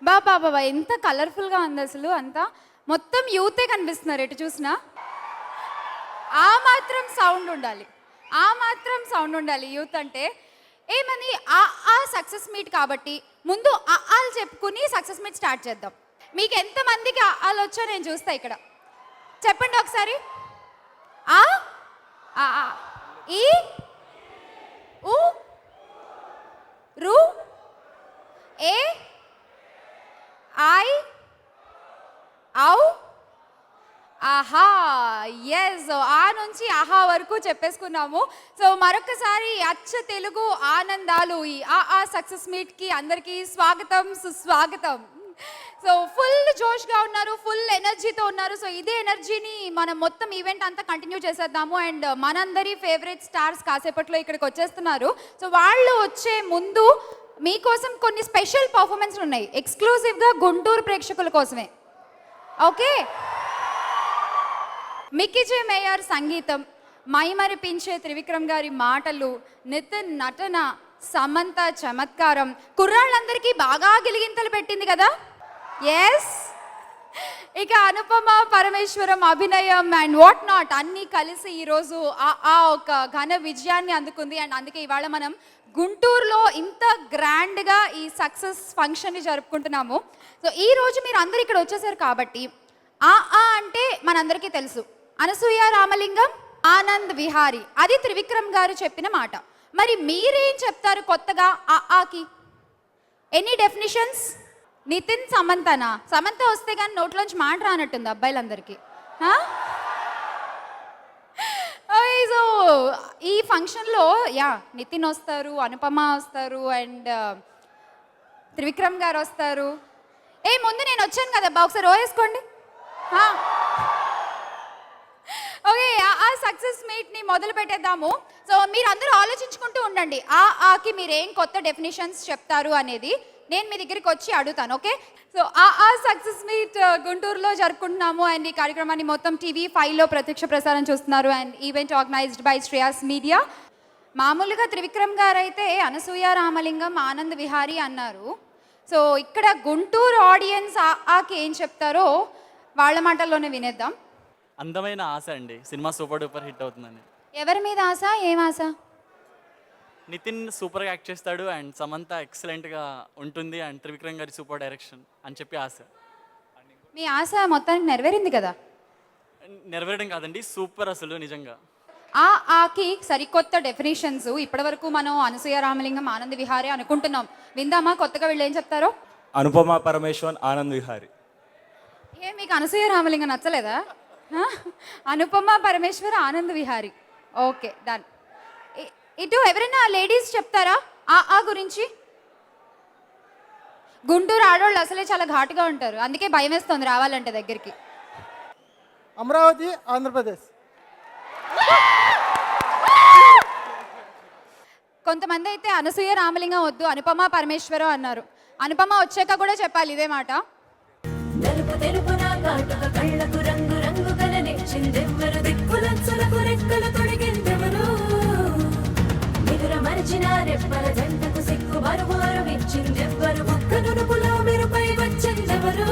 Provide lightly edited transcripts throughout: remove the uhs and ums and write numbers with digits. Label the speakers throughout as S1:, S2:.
S1: బాబా ఎంత కలర్ఫుల్గా ఉంది అసలు. అంతా మొత్తం యూతే కనిపిస్తున్నారు ఎటు చూసినా. ఆ మాత్రం సౌండ్ ఉండాలి, ఆ మాత్రం సౌండ్ ఉండాలి యూత్ అంటే. ఏమని ఆ సక్సెస్ మీట్ కాబట్టి ముందు ఆలు చెప్పుకుని సక్సెస్ మీట్ స్టార్ట్ చేద్దాం. మీకు ఎంతమందికి ఆలు వచ్చో నేను చూస్తా ఇక్కడ. చెప్పండి ఒకసారి. ఆ ఈ ఉ రు ఏ ఐ ఔ ఆహా. ఎస్, ఆ నుంచి ఆహా వరకు చెప్పేసుకున్నాము. సో మరొకసారి అచ్చ తెలుగు ఆనందాలు ఈ ఆ సక్సెస్ మీట్కి అందరికీ స్వాగతం, సుస్వాగతం. సో ఫుల్ జోష్గా ఉన్నారు, ఫుల్ ఎనర్జీతో ఉన్నారు. సో ఇదే ఎనర్జీని మనం మొత్తం ఈవెంట్ అంతా కంటిన్యూ చేసేద్దాము. అండ్ మనందరి ఫేవరెట్ స్టార్స్ కాసేపట్లో ఇక్కడికి వచ్చేస్తున్నారు. సో వాళ్ళు వచ్చే ముందు మీకోసం కొన్ని స్పెషల్ పర్ఫార్మెన్స్లు ఉన్నాయి, ఎక్స్క్లూజివ్గా గుంటూరు ప్రేక్షకుల కోసమే. ఓకే, మిక్కీజే మేయర్ సంగీతం, మైమరిపించే త్రివిక్రమ్ గారి మాటలు, నితిన్ నటన, సమంత చమత్కారం కుర్రాళ్ళందరికీ బాగా గిలిగింతలు పెట్టింది కదా. ఎస్, ఇక అనుపమ పరమేశ్వరం అభినయం అండ్ వాట్ నాట్ అన్నీ కలిసి ఈరోజు ఒక ఘన విజయాన్ని అందుకుంది. అండ్ అందుకే ఇవాళ మనం గుంటూరులో ఇంత గ్రాండ్గా ఈ సక్సెస్ ఫంక్షన్ని జరుపుకుంటున్నాము. సో ఈరోజు మీరు అందరు ఇక్కడ వచ్చేసారు కాబట్టి అంటే మనందరికీ తెలుసు, అనసూయ రామలింగం, ఆనంద్ విహారీ, అది త్రివిక్రమ్ గారు చెప్పిన మాట. మరి మీరేం చెప్తారు కొత్తగా ఆకి? Any definitions? నితిన్ సమంతనా? సమంత వస్తే కానీ నోట్లోంచి మాట రానట్టుంది అబ్బాయిలందరికీ. సో ఈ ఫంక్షన్లో నితిన్ వస్తారు, అనుపమ వస్తారు, అండ్ త్రివిక్రమ్ గారు వస్తారు. ముందు నేను వచ్చాను కదా, ఒకసారి వేసుకోండి. ఓకే, ఆ సక్సెస్ మీట్ని మొదలు పెట్టేద్దాము. సో మీరు అందరూ ఆలోచించుకుంటూ ఉండండి ఆకి మీరు ఏం కొత్త డెఫినేషన్స్ చెప్తారు అనేది నేను మీ దగ్గరికి వచ్చి అడుగుతాను. ఓకే, సో ఆ సక్సెస్ మీట్ గుంటూరులో జరుపుకుంటున్నాము. అండ్ ఈ కార్యక్రమాన్ని మొత్తం TV5లో ప్రత్యక్ష ప్రసారం చూస్తున్నారు. And event organised by Shreyas media. మామూలుగా త్రివిక్రమ్ గారు అయితే అనసూయ రామలింగం, ఆనంద్ విహారీ అన్నారు. సో ఇక్కడ గుంటూరు ఆడియన్స్ ఆకి ఏం చెప్తారో వాళ్ళ మాటల్లోనే వినేద్దాం.
S2: అందమైన ఆశ అండి, సినిమా సూపర్ డూపర్ హిట్ అవుతుందని.
S1: ఎవరి మీద ఆశ? ఏం ఆశ?
S2: నితిన్ సూపర్గా యాక్ట్ చేస్తాడు అండ్ సమంత ఎక్సలెంట్గా ఉంటుంది అండ్ త్రివిక్రమ్ గారి సూపర్ డైరెక్షన్ అని చెప్పి ఆశ.
S1: మీ ఆశ మొత్తానికి నెరవేరింది కదా?
S2: నెరవేరడం కాదండి, సూపర్ అసలు నిజంగా.
S1: ఆకి సరికొత్త డెఫినేషన్స్ ఇప్పటివరకు మనం అనసూయ రామలింగం, ఆనంద్ విహారీ అనుకుంటున్నాం. విందామా కొత్తగా వీళ్ళు ఏం చెప్తారో?
S3: అనుపమ పరమేశ్వరన్, ఆనంద్ విహారీ.
S1: మీకు అనసూయ రామలింగం నచ్చలేదా? అనుపమ పరమేశ్వర్, ఆనంద్ విహారీ. Okay, done. ఇటు ఎవరైనా లేడీస్ చెప్తారా ఆ గురించి? గుంటూరు ఆడవాళ్ళు అసలే చాలా ఘాటుగా ఉంటారు, అందుకే భయం వేస్తుంది రావాలంటే దగ్గరికి.
S4: అమరావతి, ఆంధ్రప్రదేశ్.
S1: కొంతమంది అయితే అనసూయ రామలింగం వద్దు, అనుపమ పరమేశ్వరం అన్నారు. అనుపమ వచ్చాక కూడా చెప్పాలి ఇదే మాట. కళ్ళకు రంగు రంగు కలనిచ్చిందెవ్వరు, దిక్కులచ్చులకు రెక్కలు తొడిగిందెవరు, నిదుర మరిచిన రెప్పల జంటకు సిక్కు మరుమారు ఇచ్చిందెవ్వరు, ఒక్క నునుపులో మెరుపై వచ్చిందెవరు.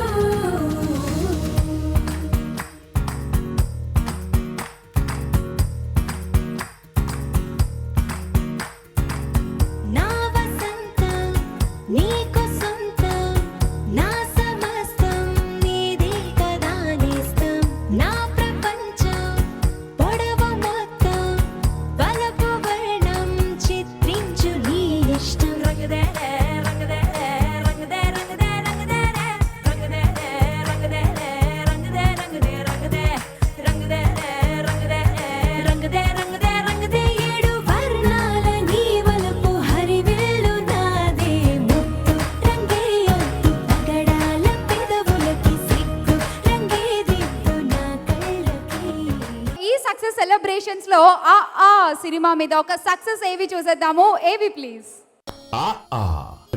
S1: సెలబ్రేషన్స్ లో సినిమా మీద ఒక సక్సెస్ ఏవి చూసేద్దాము. ఏవి ప్లీజ్?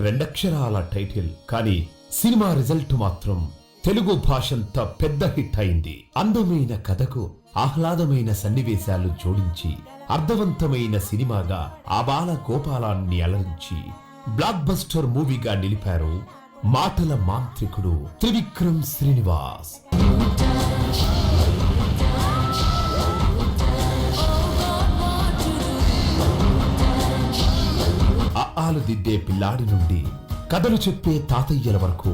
S5: రెండక్షరాల టైటిల్ కానీ సినిమా రిజల్ట్ మాత్రం తెలుగు భాషంతా పెద్ద హిట్ అయింది. అందమైన కథకు ఆహ్లాదమైన సన్నివేశాలు జోడించి అర్థవంతమైన సినిమాగా ఆబాల గోపాలాన్ని అలరించి బ్లాక్ బస్టర్ మూవీగా నిలిపారు మాటల మాంత్రికుడు త్రివిక్రమ్ శ్రీనివాస్. ఆలు దిద్దే పిల్లాడి నుండి కథలు చెప్పే తాతయ్యల వరకు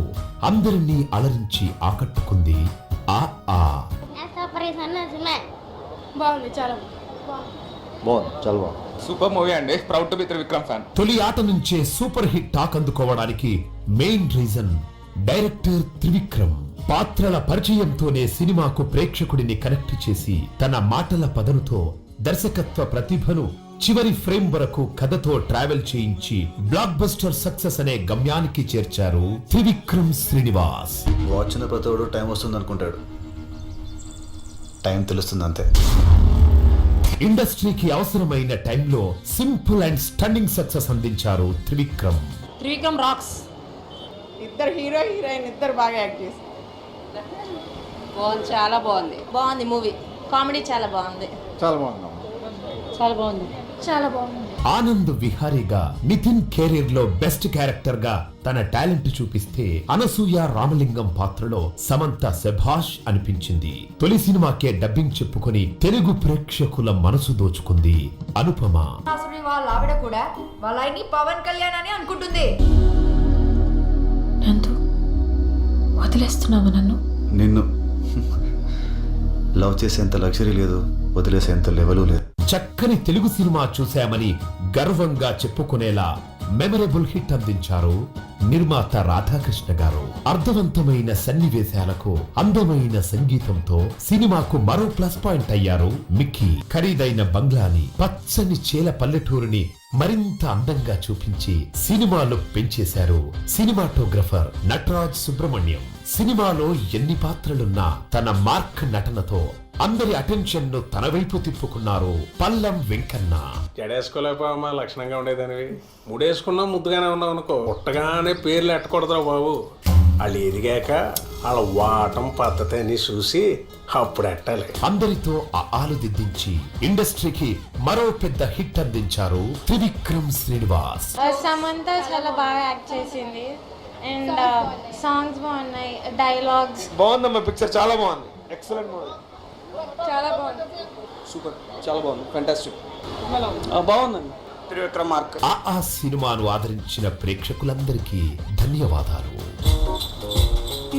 S5: అందరినీ అలరించి ఆకట్టుకుంది ఆ ఆ.
S6: బాగుంది, చాలా
S7: సూపర్ మూవీ అండి. Proud to be Trivikram fan.
S5: తొలి ఆట నుంచే సూపర్ హిట్ టాక్ అందుకోవడానికి మెయిన్ రీజన్ డైరెక్టర్ త్రివిక్రమ్. పాత్రల పరిచయంతోనే సినిమాకు ప్రేక్షకుడిని కనెక్ట్ చేసి తన మాటల పదనుతో దర్శకత్వ ప్రతిభను చివరి ఫ్రేమ్ వరకు కథతో ట్రావెల్ చేయించి బ్లాక్ బస్టర్ సక్సెస్ అనే గమ్యానికి చేర్చారు త్రివిక్రమ్ శ్రీనివాస్.
S8: వచ్చిన ప్రతోడు టైం వస్తుంది అనుకుంటాడు, టైం తెలుస్తుంది అంతే.
S5: ఇండస్ట్రీకి అవసరమైన టైంలో సింపుల్ అండ్ స్టన్నింగ్ సక్సెస్ అందించారు త్రివిక్రమ్.
S6: త్రివిక్రమ్ రాక్స్.
S9: ఇద్దరు హీరో హీరోయిన్ ఇద్దరు బాగా యాక్ట్ చేశారు.
S6: బాగుంది, చాలా బాగుంది. బాగుంది మూవీ. కామెడీ చాలా బాగుంది.
S4: చాలా బాగుంది.
S6: చాలా బాగుంది. చాలా బాగుంది.
S5: ఆనంద్ విహారీగా నితిన్ కెరీర్ లో బెస్ట్ క్యారెక్టర్ గా తన టాలెంట్ చూపిస్తే అనసూయ రామలింగం పాత్రలో సమంత శభాష్ అనిపించింది. తొలి సినిమాకే డబ్బింగ్ చెప్పుకొని తెలుగు ప్రేక్షకుల మనసు దోచుకుంది అనుపమ.
S10: వాళ్ళ ఆవిడ కూడా వాళ్ళ ఆయన్ని పవన్ కళ్యాణ్ అని అనుకుంటుంది.
S6: నందు, వదిలేస్తున్నావు నన్ను?
S8: నిన్ను లవ్ చేసేంత లగ్జరీ లేదు, వదిలేసేంత లెవెలు లేదు.
S5: చక్కని తెలుగు సినిమా చూశామని గర్వంగా చెప్పుకునేలా మెమరబుల్ హిట్ అందించారు నిర్మాత రాధాకృష్ణ గారు. అర్థవంతమైన సన్నివేశాలకు అందమైన సంగీతంతో సినిమాకు మరో ప్లస్ పాయింట్ అయ్యారు మిక్కీ. ఖరీదైన బంగ్లాని, పచ్చని చేల పల్లెటూరుని మరింత అందంగా చూపించి సినిమాలో పెంచేశారు సినిమాటోగ్రఫర్ నటరాజ్ సుబ్రహ్మణ్యం. సినిమాలో ఎన్ని పాత్రలున్నా తన మార్క్ నటనతో అందరి అటెన్షన్ ను తన వైపు తిప్పుకున్నారు పల్లం వెంకన్న.
S11: జడేసుకోలేకపోవమ్మా, లక్షణంగా ఉండేదానివి. ముడేసుకున్నా ముద్దుగానే ఉన్నావు అనుకో, పుట్టగానే పేర్లు ఎట్టకూడదురా బాబు. వాళ్ళు ఎదిగాక వాళ్ళ వాటం పద్ధతి అని చూసి అప్పుడు ఎట్టాలి.
S5: అందరితో ఆలు దిద్దించి ఇండస్ట్రీకి మరో పెద్ద హిట్ అందించారు త్రివిక్రమ్ శ్రీనివాస్.
S6: సమంత చాలా బాగా యాక్ట్ చేసింది అండ్ సాంగ్స్ బాగున్నాయి, డైలాగ్స్
S7: బాగుందమ్మా, పిక్చర్ చాలా బాగుంది. Excellent movie.
S6: చాలా బాగుంది.
S7: సూపర్, చాలా బాగుంది. ఫ్యాంటాస్టిక్. బాగుందండి. త్రివిక్రమ్ మార్క్.
S5: ఆ సినిమాను ఆదరించిన ప్రేక్షకులందరికీ ధన్యవాదాలు.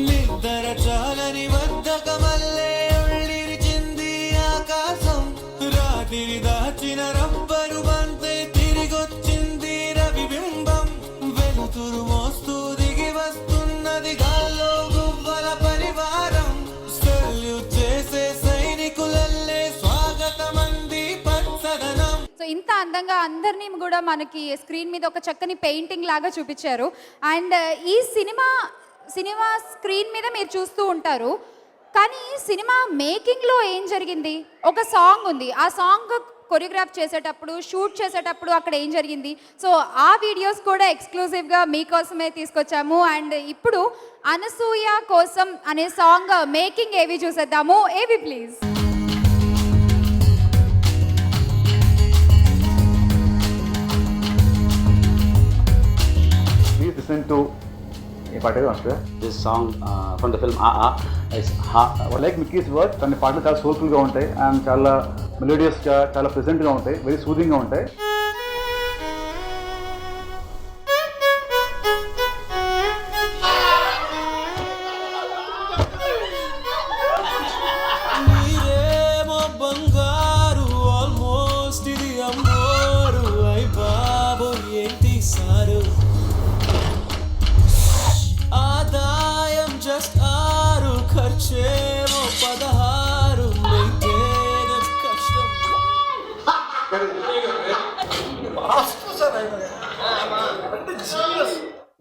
S12: నిద్ర చాలని వద్దకమల్లే ఉళ్ళిరిచింది ఆకాశం, రాత్రి దాచిన రబ్బరు బంతే తిరిగొచ్చింది రవిబింబం, వెలుతురు మోస్తూ దిగి వస్తున్నది గాల్లో గువ్వల పరివారం, సెల్యూట్ చేసే సైనికులల్లే స్వాగతమంది పచ్చదనం.
S1: సో ఇంత అందంగా అందరినీ కూడా మనకి స్క్రీన్ మీద ఒక చక్కని పెయింటింగ్ లాగా చూపించారు. అండ్ ఈ సినిమా స్క్రీన్ మీద మీరు చూస్తూ ఉంటారు, కానీ సినిమా మేకింగ్లో ఏం జరిగింది? ఒక సాంగ్ ఉంది, ఆ సాంగ్ కొరియోగ్రాఫ్ చేసేటప్పుడు, షూట్ చేసేటప్పుడు అక్కడ ఏం జరిగింది? సో ఆ వీడియోస్ కూడా ఎక్స్క్లూజివ్గా మీకోసమే తీసుకొచ్చాము. అండ్ ఇప్పుడు అనసూయ కోసం అనే సాంగ్ మేకింగ్ ఏవి చూసేద్దాము. ఏవి please.
S8: Listen to
S13: this song from the film AA is
S8: like Mickey's work. తన పాటలు చాలా సోల్ఫుల్గా ఉంటాయి అండ్ చాలా మెలోడియస్గా, చాలా ప్రెజెంట్గా ఉంటాయి, వెరీ సూదింగ్గా ఉంటాయి.
S12: మీరేమో బంగారు ఆల్మోస్ట్ ఇది అమ్మోరు, అయ్ బాబు ఏంటి సారు, ఆదాయం జస్ట్ 6, ఖర్చేమో 16, మెయింటెనెన్స్ కష్టం.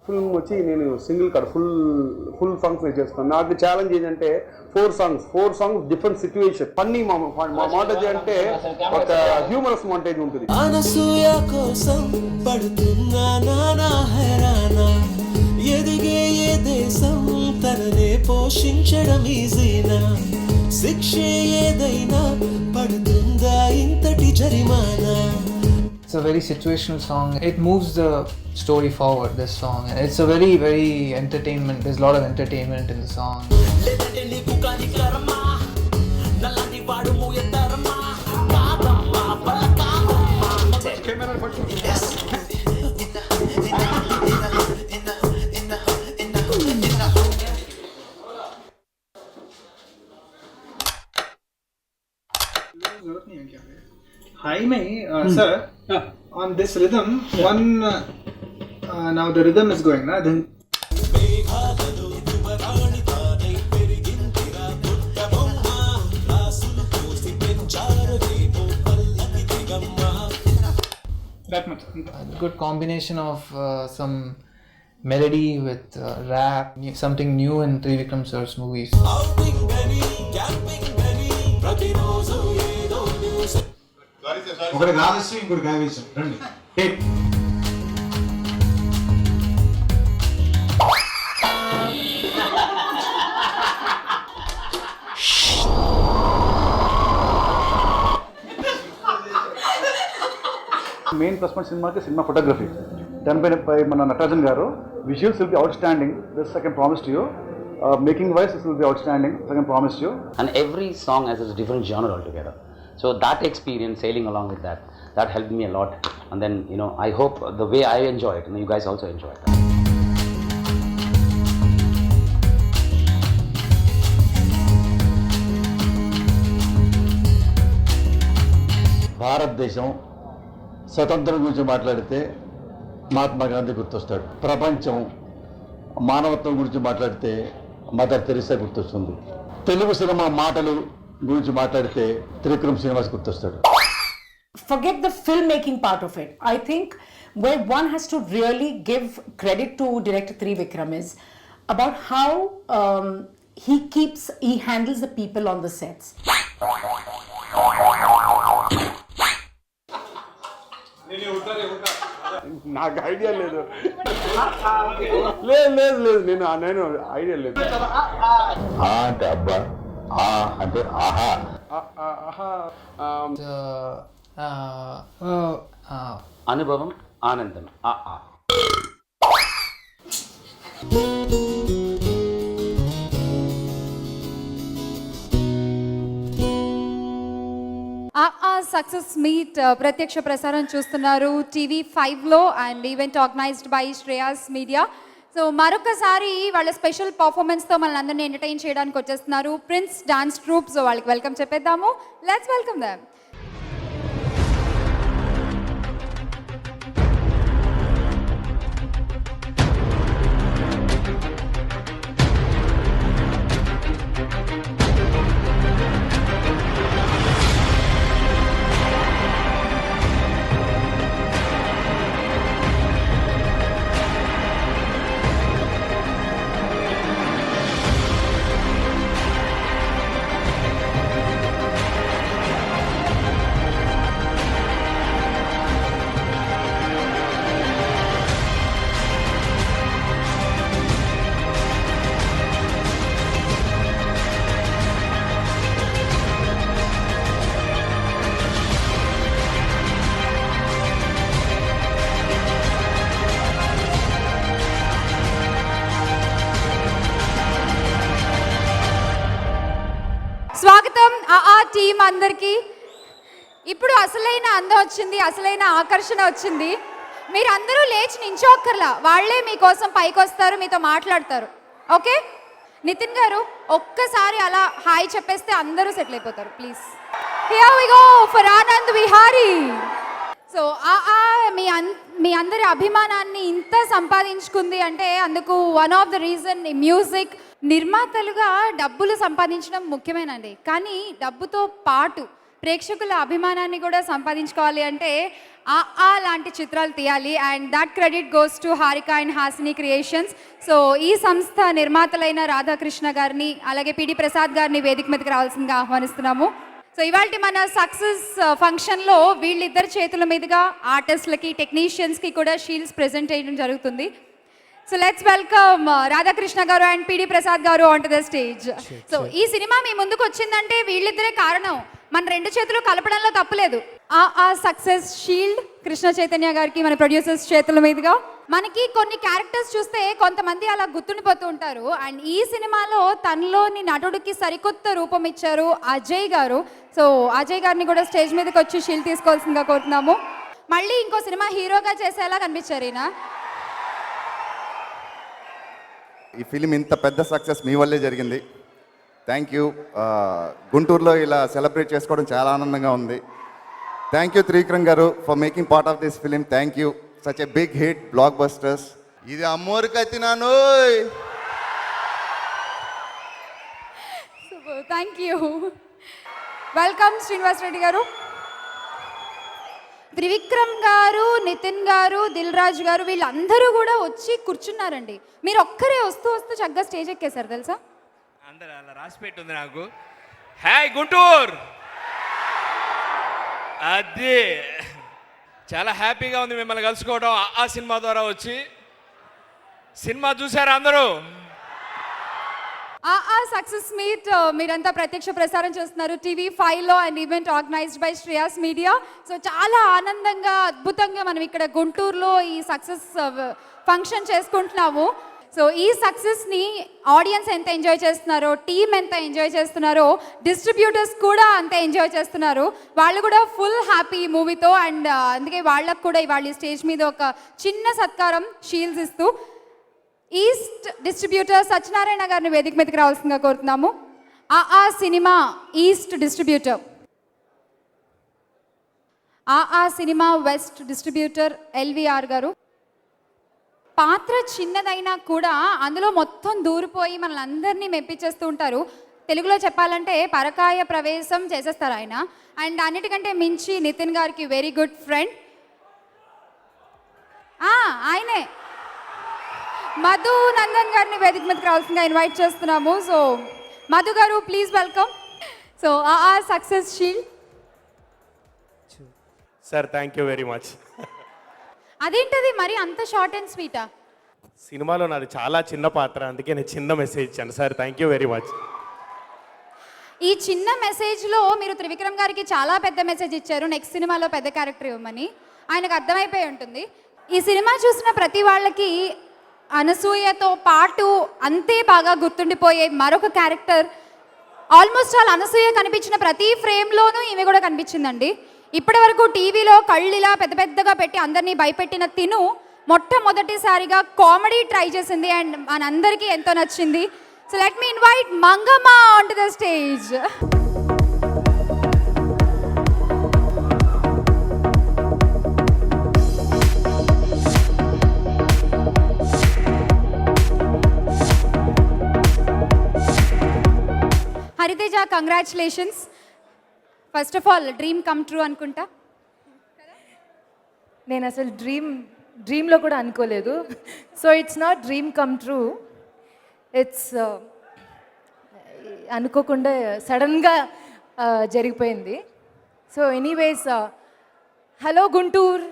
S11: ఫిల్మ్ వచ్చి నేను సింగిల్ కట్ ఫుల్ సాంగ్స్ చేస్తాను. నాకు ఛాలెంజ్ ఏంటంటే 4 songs different situation, funny montage అంటే ఒక హ్యూమరస్ మాంటేజ్ ఉంటుంది.
S12: అనసూయ కోసం పడుతున్నా నానా హైరానా, ఎదిగే ఏ దేశం తననే పోషించడం ఈజీనా, శిక్ష ఏదైనా పడుతుందా ఇంతటి జరిమానా. a very situational song. It moves the story forward, this song. And it's a very, very entertainment. There's a lot of entertainment in the song.
S14: Hi, sir. On this rhythm, now the rhythm is going, na? Then that much. A good combination of some melody with rap, something new in Trivikram sir's movies.
S11: ఒకటి ఆలస్యం ఇంకోటి గావేశం రండి
S8: main plus point cinema photography done by మన నటరాజన్ గారు. Visuals will be out standing. This I can promise to you. Making wise, this will be outstanding. I can promise you.
S13: And every song has a different genre altogether. So that experience, sailing along with that helped me a lot. And then, I hope the way I enjoy it, you guys also enjoy it.
S8: భారతదేశం స్వతంత్రం గురించి మాట్లాడితే మహాత్మా గాంధీ గుర్తొస్తాడు. ప్రపంచం మానవత్వం గురించి మాట్లాడితే mother Teresa గుర్తొస్తుంది. Telugu cinema మాటలు గురించి మాట్లాడితే త్రివిక్రమ్ శ్రీనివాస్ గుర్తొస్తాడు.
S10: Forget the filmmaking part of it. I think where one has to really give credit to director Trivikram is about how he handles the people on the sets.
S7: నాకు idea లేదు లేదు నేను idea లేదు.
S8: అంటే అబ్బా, అంటే ఆహా,
S13: అనుభవం ఆనందం.
S1: సక్సెస్ మీట్ ప్రత్యక్ష ప్రసారం చూస్తున్నారు టీవీ 5లో and event organised by Shreyas media. So మరొకసారి వాళ్ళ స్పెషల్ పర్ఫార్మెన్స్తో మనల్ని అందరినీ ఎంటర్టైన్ చేయడానికి వచ్చేస్తున్నారు ప్రిన్స్ డాన్స్ ట్రూప్. సో వాళ్ళకి వెల్కమ్ చెప్పేద్దాము. Let's welcome them. స్వాగతం ఆ టీం అందరికీ. ఇప్పుడు అసలైన అందం వచ్చింది, అసలైన ఆకర్షణ వచ్చింది. మీరందరూ లేచి నించోక్కర్లా, వాళ్ళే మీకోసం పైకి వస్తారు, మీతో మాట్లాడతారు. ఓకే నితిన్ గారు ఒక్కసారి అలా హాయ్ చెప్పేస్తే అందరూ సెటిల్ అయిపోతారు please. Here we go for Anand Vihari. So మీ అందరి అభిమానాన్ని ఇంత సంపాదించుకుంది అంటే అందుకు one of the reason music. నిర్మాతలుగా డబ్బులు సంపాదించడం ముఖ్యమేనండి, కానీ డబ్బుతో పాటు ప్రేక్షకుల అభిమానాన్ని కూడా సంపాదించుకోవాలి అంటే లాంటి చిత్రాలు తీయాలి. And that credit goes to Harika and Hasini creations. So ఈ సంస్థ నిర్మాతలైన రాధాకృష్ణ గారిని అలాగే పిడి ప్రసాద్ గారిని వేదిక మీదకి రావాల్సిందిగా ఆహ్వానిస్తున్నాము. సో ఇవాళ మన సక్సెస్ ఫంక్షన్లో వీళ్ళిద్దరి చేతుల మీదుగా ఆర్టిస్టులకి టెక్నీషియన్స్కి కూడా షీల్డ్స్ ప్రెజెంట్ చేయడం జరుగుతుంది. సో లెట్స్ వెల్కమ్ రాధాకృష్ణ గారు అండ్ పిడి ప్రసాద్ గారు on to the stage. So ఈ సినిమా మీ ముందుకు వచ్చిందంటే వీళ్ళిద్దరే కారణం. మన రెండు చేతులు కలపడంలో తప్పులేదు. ఆ సక్సెస్ షీల్డ్ కృష్ణ చైతన్య గారికి మన ప్రొడ్యూసర్స్ చేతుల మీదుగా. మనకి కొన్ని క్యారెక్టర్స్ చూస్తే కొంతమంది అలా గుర్తుండిపోతూ ఉంటారు. అండ్ ఈ సినిమాలో తనలోని నటుడికి సరికొత్త రూపం ఇచ్చారు అజయ్ గారు. సో అజయ్ గారిని కూడా స్టేజ్ మీదకి వచ్చి షీల్డ్ తీసుకోవాల్సిందిగా కోరుతున్నాము. మళ్ళీ ఇంకో సినిమా హీరోగా చేసేలా కనిపించారు ఈయన.
S15: ఈ ఫిలిం ఇంత పెద్ద సక్సెస్ మీ వల్లే జరిగింది. Thank you. గుంటూరులో ఇలా సెలబ్రేట్ చేసుకోవడం చాలా ఆనందంగా ఉంది. Thank you Trivikram garu for making part of this film. Thank you. Such a big hit, blockbusters. ఇది అమ్మోరికైతినాను.
S1: Thank you. Welcome Srinivas Reddy garu. Trivikram గారు, నితిన్ గారు, దిల్ రాజు గారు వీళ్ళందరూ కూడా వచ్చి కూర్చున్నారండి. మీరు ఒక్కరే వస్తూ వస్తూ చక్కగా స్టేజ్ ఎక్కేశారు తెలుసా?
S16: అందరూ అలా రాసి పెట్టుంది నాకు. హాయ్ గుంటూరు, అది చాలా హ్యాపీగా ఉంది మిమ్మల్ని కలుసుకోవడం. ఆ సినిమా ద్వారా వచ్చి సినిమా చూసారా అందరూ?
S1: సక్సెస్ మీట్ మీరంతా ప్రత్యక్ష ప్రసారం చేస్తున్నారు TV5లో and event organised by Shreyas media. So చాలా ఆనందంగా అద్భుతంగా మనం ఇక్కడ గుంటూరులో ఈ సక్సెస్ ఫంక్షన్ చేసుకుంటున్నాము. సో ఈ సక్సెస్ని ఆడియన్స్ ఎంత ఎంజాయ్ చేస్తున్నారో, టీమ్ ఎంత ఎంజాయ్ చేస్తున్నారో, డిస్ట్రిబ్యూటర్స్ కూడా అంత ఎంజాయ్ చేస్తున్నారు. వాళ్ళు కూడా ఫుల్ హ్యాపీ ఈ మూవీతో. అండ్ అందుకే వాళ్ళకు కూడా ఇవాళ స్టేజ్ మీద ఒక చిన్న సత్కారం షీల్డ్స్ ఇస్తూ ఈస్ట్ డిస్ట్రిబ్యూటర్ సత్యనారాయణ గారిని వేదిక మీదకి రావాల్సిందిగా కోరుతున్నాము. ఆ సినిమా ఈస్ట్ డిస్ట్రిబ్యూటర్, ఆ సినిమా వెస్ట్ డిస్ట్రిబ్యూటర్ LVR గారు. పాత్ర చిన్నదైనా కూడా అందులో మొత్తం దూరిపోయి మనల్ని అందరినీ మెప్పించేస్తూ ఉంటారు. తెలుగులో చెప్పాలంటే పరకాయ ప్రవేశం చేసేస్తారు ఆయన. అండ్ అన్నిటికంటే మించి నితిన్ గారికి వెరీ గుడ్ ఫ్రెండ్ ఆయనే. మధు నందన్ గారిని వేదిక మీదకి రావాల్సిందిగా ఇన్వైట్ చేస్తున్నాము. సో మధు గారు ప్లీజ్ వెల్కమ్. సో ఆ success shield.
S17: Sir thank you very much.
S1: అదేంటది మరి అంత షార్ట్ అండ్ స్వీటా?
S17: సినిమాలో నాది చాలా చిన్న పాత్ర, అందుకే నేను చిన్న మెసేజ్ ఇచ్చాను sir. Thank you very much.
S1: ఈ చిన్న మెసేజ్లో మీరు త్రివిక్రమ్ గారికి చాలా పెద్ద మెసేజ్ ఇచ్చారు, నెక్స్ట్ సినిమాలో పెద్ద క్యారెక్టర్ ఇవ్వమని. ఆయనకు అర్థమైపోయి ఉంటుంది. ఈ సినిమా చూసిన ప్రతి వాళ్ళకి అనసూయతో పాటు అంతే బాగా గుర్తుండిపోయే మరొక క్యారెక్టర్. ఆల్మోస్ట్ ఆల్ అనసూయ కనిపించిన ప్రతి ఫ్రేమ్లోనూ ఈమె కూడా కనిపించిందండి. ఇప్పటి వరకు టీవీలో కళ్ళిలా పెద్ద పెద్దగా పెట్టి అందరినీ భయపెట్టిన తిను మొట్టమొదటిసారిగా కామెడీ ట్రై చేసింది అండ్ మనందరికీ ఎంతో నచ్చింది. So let me invite Mangamma on to the stage. Haritheja congratulations. First of all dream come true అనుకుంటా.
S18: నేను అసలు డ్రీమ్లో కూడా అనుకోలేదు. So it's not dream come true, it's అనుకోకుండా సడన్గా జరిగిపోయింది. So anyways, hello Guntur.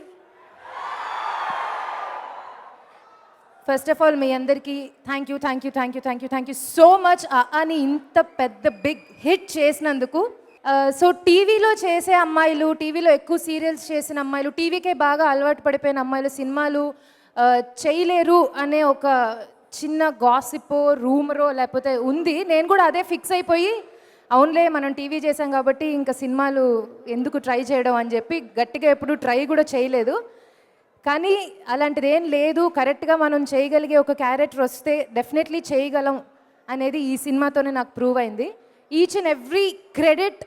S18: First of all మీ అందరికీ థ్యాంక్ యూ సో మచ్ అని ఇంత పెద్ద బిగ్ హిట్ చేసినందుకు. సో టీవీలో చేసే అమ్మాయిలు, టీవీలో ఎక్కువ సీరియల్స్ చేసిన అమ్మాయిలు, టీవీకే బాగా అలవాటు పడిపోయిన అమ్మాయిలు సినిమాలు చేయలేరు అనే ఒక చిన్న గాసిపో రూమరో లేకపోతే ఉంది. నేను కూడా అదే ఫిక్స్ అయిపోయి అవునులే మనం టీవీ చేసాం కాబట్టి ఇంకా సినిమాలు ఎందుకు ట్రై చేయడం అని చెప్పి గట్టిగా ఎప్పుడు ట్రై కూడా చేయలేదు. కానీ అలాంటిది ఏం లేదు. కరెక్ట్గా మనం చేయగలిగే ఒక క్యారెక్టర్ వస్తే డెఫినెట్లీ చేయగలం అనేది ఈ సినిమాతోనే నాకు ప్రూవ్ అయింది. ఈచ్ అండ్ ఎవ్రీ క్రెడిట్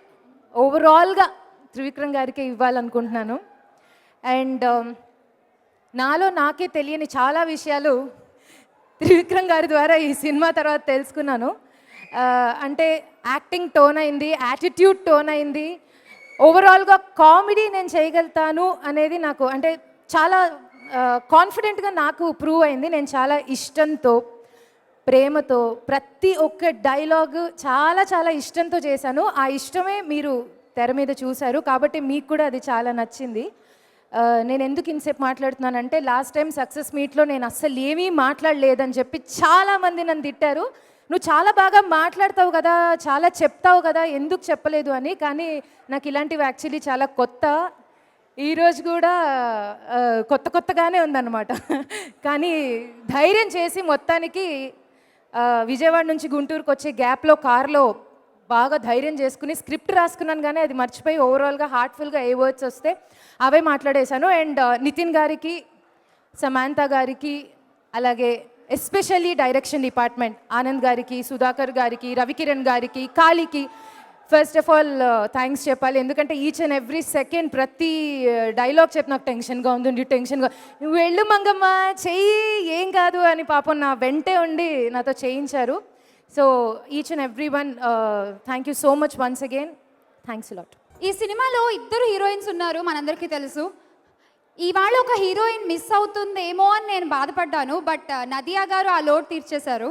S18: ఓవరాల్గా త్రివిక్రమ్ గారికి ఇవ్వాలనుకుంటున్నాను. అండ్ నాలో నాకే తెలియని చాలా విషయాలు త్రివిక్రమ్ గారి ద్వారా ఈ సినిమా తర్వాత తెలుసుకున్నాను. అంటే యాక్టింగ్ టోన్ అయింది, యాటిట్యూడ్ టోన్ అయింది, ఓవరాల్గా కామెడీ నేను చేయగలుగుతాను అనేది నాకు అంటే చాలా కాన్ఫిడెంట్గా నాకు ప్రూవ్ అయింది. నేను చాలా ఇష్టంతో, ప్రేమతో ప్రతి ఒక్క డైలాగ్ చాలా ఇష్టంతో చేశాను. ఆ ఇష్టమే మీరు తెర మీద చూశారు కాబట్టి మీకు కూడా అది చాలా నచ్చింది. నేను ఎందుకు ఇంతసేపు మాట్లాడుతున్నానంటే లాస్ట్ టైం సక్సెస్ మీట్లో నేను అస్సలు ఏమీ మాట్లాడలేదని చెప్పి చాలామంది నన్ను తిట్టారు. నువ్వు చాలా బాగా మాట్లాడతావు కదా, చాలా చెప్తావు కదా, ఎందుకు చెప్పలేదు అని. కానీ నాకు ఇలాంటివి యాక్చువల్లీ చాలా కొత్త. ఈరోజు కూడా కొత్తగానే ఉందన్నమాట. కానీ ధైర్యం చేసి మొత్తానికి విజయవాడ నుంచి గుంటూరుకు వచ్చే గ్యాప్లో కార్లో బాగా ధైర్యం చేసుకుని స్క్రిప్ట్ రాసుకున్నాను, కానీ అది మర్చిపోయి ఓవరాల్గా హార్ట్ఫుల్గా ఏ వర్డ్స్ వస్తే అవే మాట్లాడేశాను. అండ్ నితిన్ గారికి, సమాంత గారికి, అలాగే ఎస్పెషల్లీ డైరెక్షన్ డిపార్ట్మెంట్ ఆనంద్ గారికి, సుధాకర్ గారికి, రవికిరణ్ గారికి, కాళీకి ఫస్ట్ ఆఫ్ ఆల్ థ్యాంక్స్ చెప్పాలి. ఎందుకంటే ఈచ్ అండ్ ఎవ్రీ సెకండ్ ప్రతి డైలాగ్ చెప్పి నాకు టెన్షన్గా ఉంది, టెన్షన్గా నువ్వు వెళ్ళు మంగమ్మ చెయ్యి ఏం కాదు అని పాపం నా వెంటే ఉండి నాతో చేయించారు. So each and every one thank you so much once again. Thanks lot.
S1: ఈ సినిమాలో ఇద్దరు హీరోయిన్స్ ఉన్నారు, మనందరికీ తెలుసు. ఇవాళ ఒక హీరోయిన్ మిస్ అవుతుందేమో అని నేను బాధపడ్డాను, బట్ నదియా గారు ఆ లోటు తీర్చేశారు.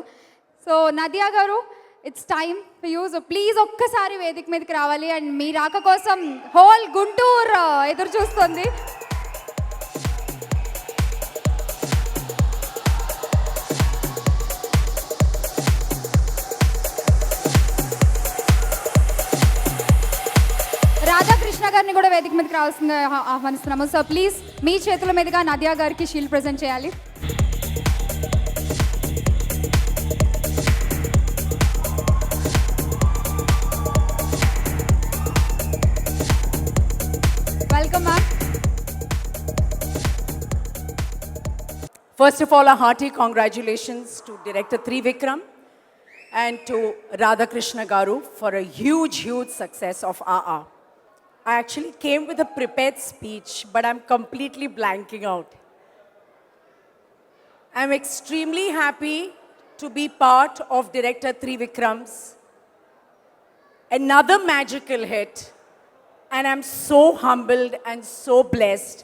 S1: సో నదియా గారు, it's time for you. So please ఒక్కసారి వేదిక మీదకి రావాలి. అండ్ మీ రాక కోసం హోల్ గుంటూరు ఎదురు చూస్తుంది. రాధాకృష్ణ గారిని కూడా వేదిక మీదకి రావాల్సిందిగా ఆహ్వానిస్తున్నాము. సో ప్లీజ్ మీ చేతుల మీదుగా నదియా గారికి షీల్డ్ ప్రెజెంట్ చేయాలి. Welcome ma'am.
S10: First of all, a hearty congratulations to Director Trivikram and to Radhakrishna Garu for a huge success of RR. I actually came with a prepared speech, but I'm completely blanking out. I'm extremely happy to be part of Director Trivikram's another magical hit, and I'm so humbled and so blessed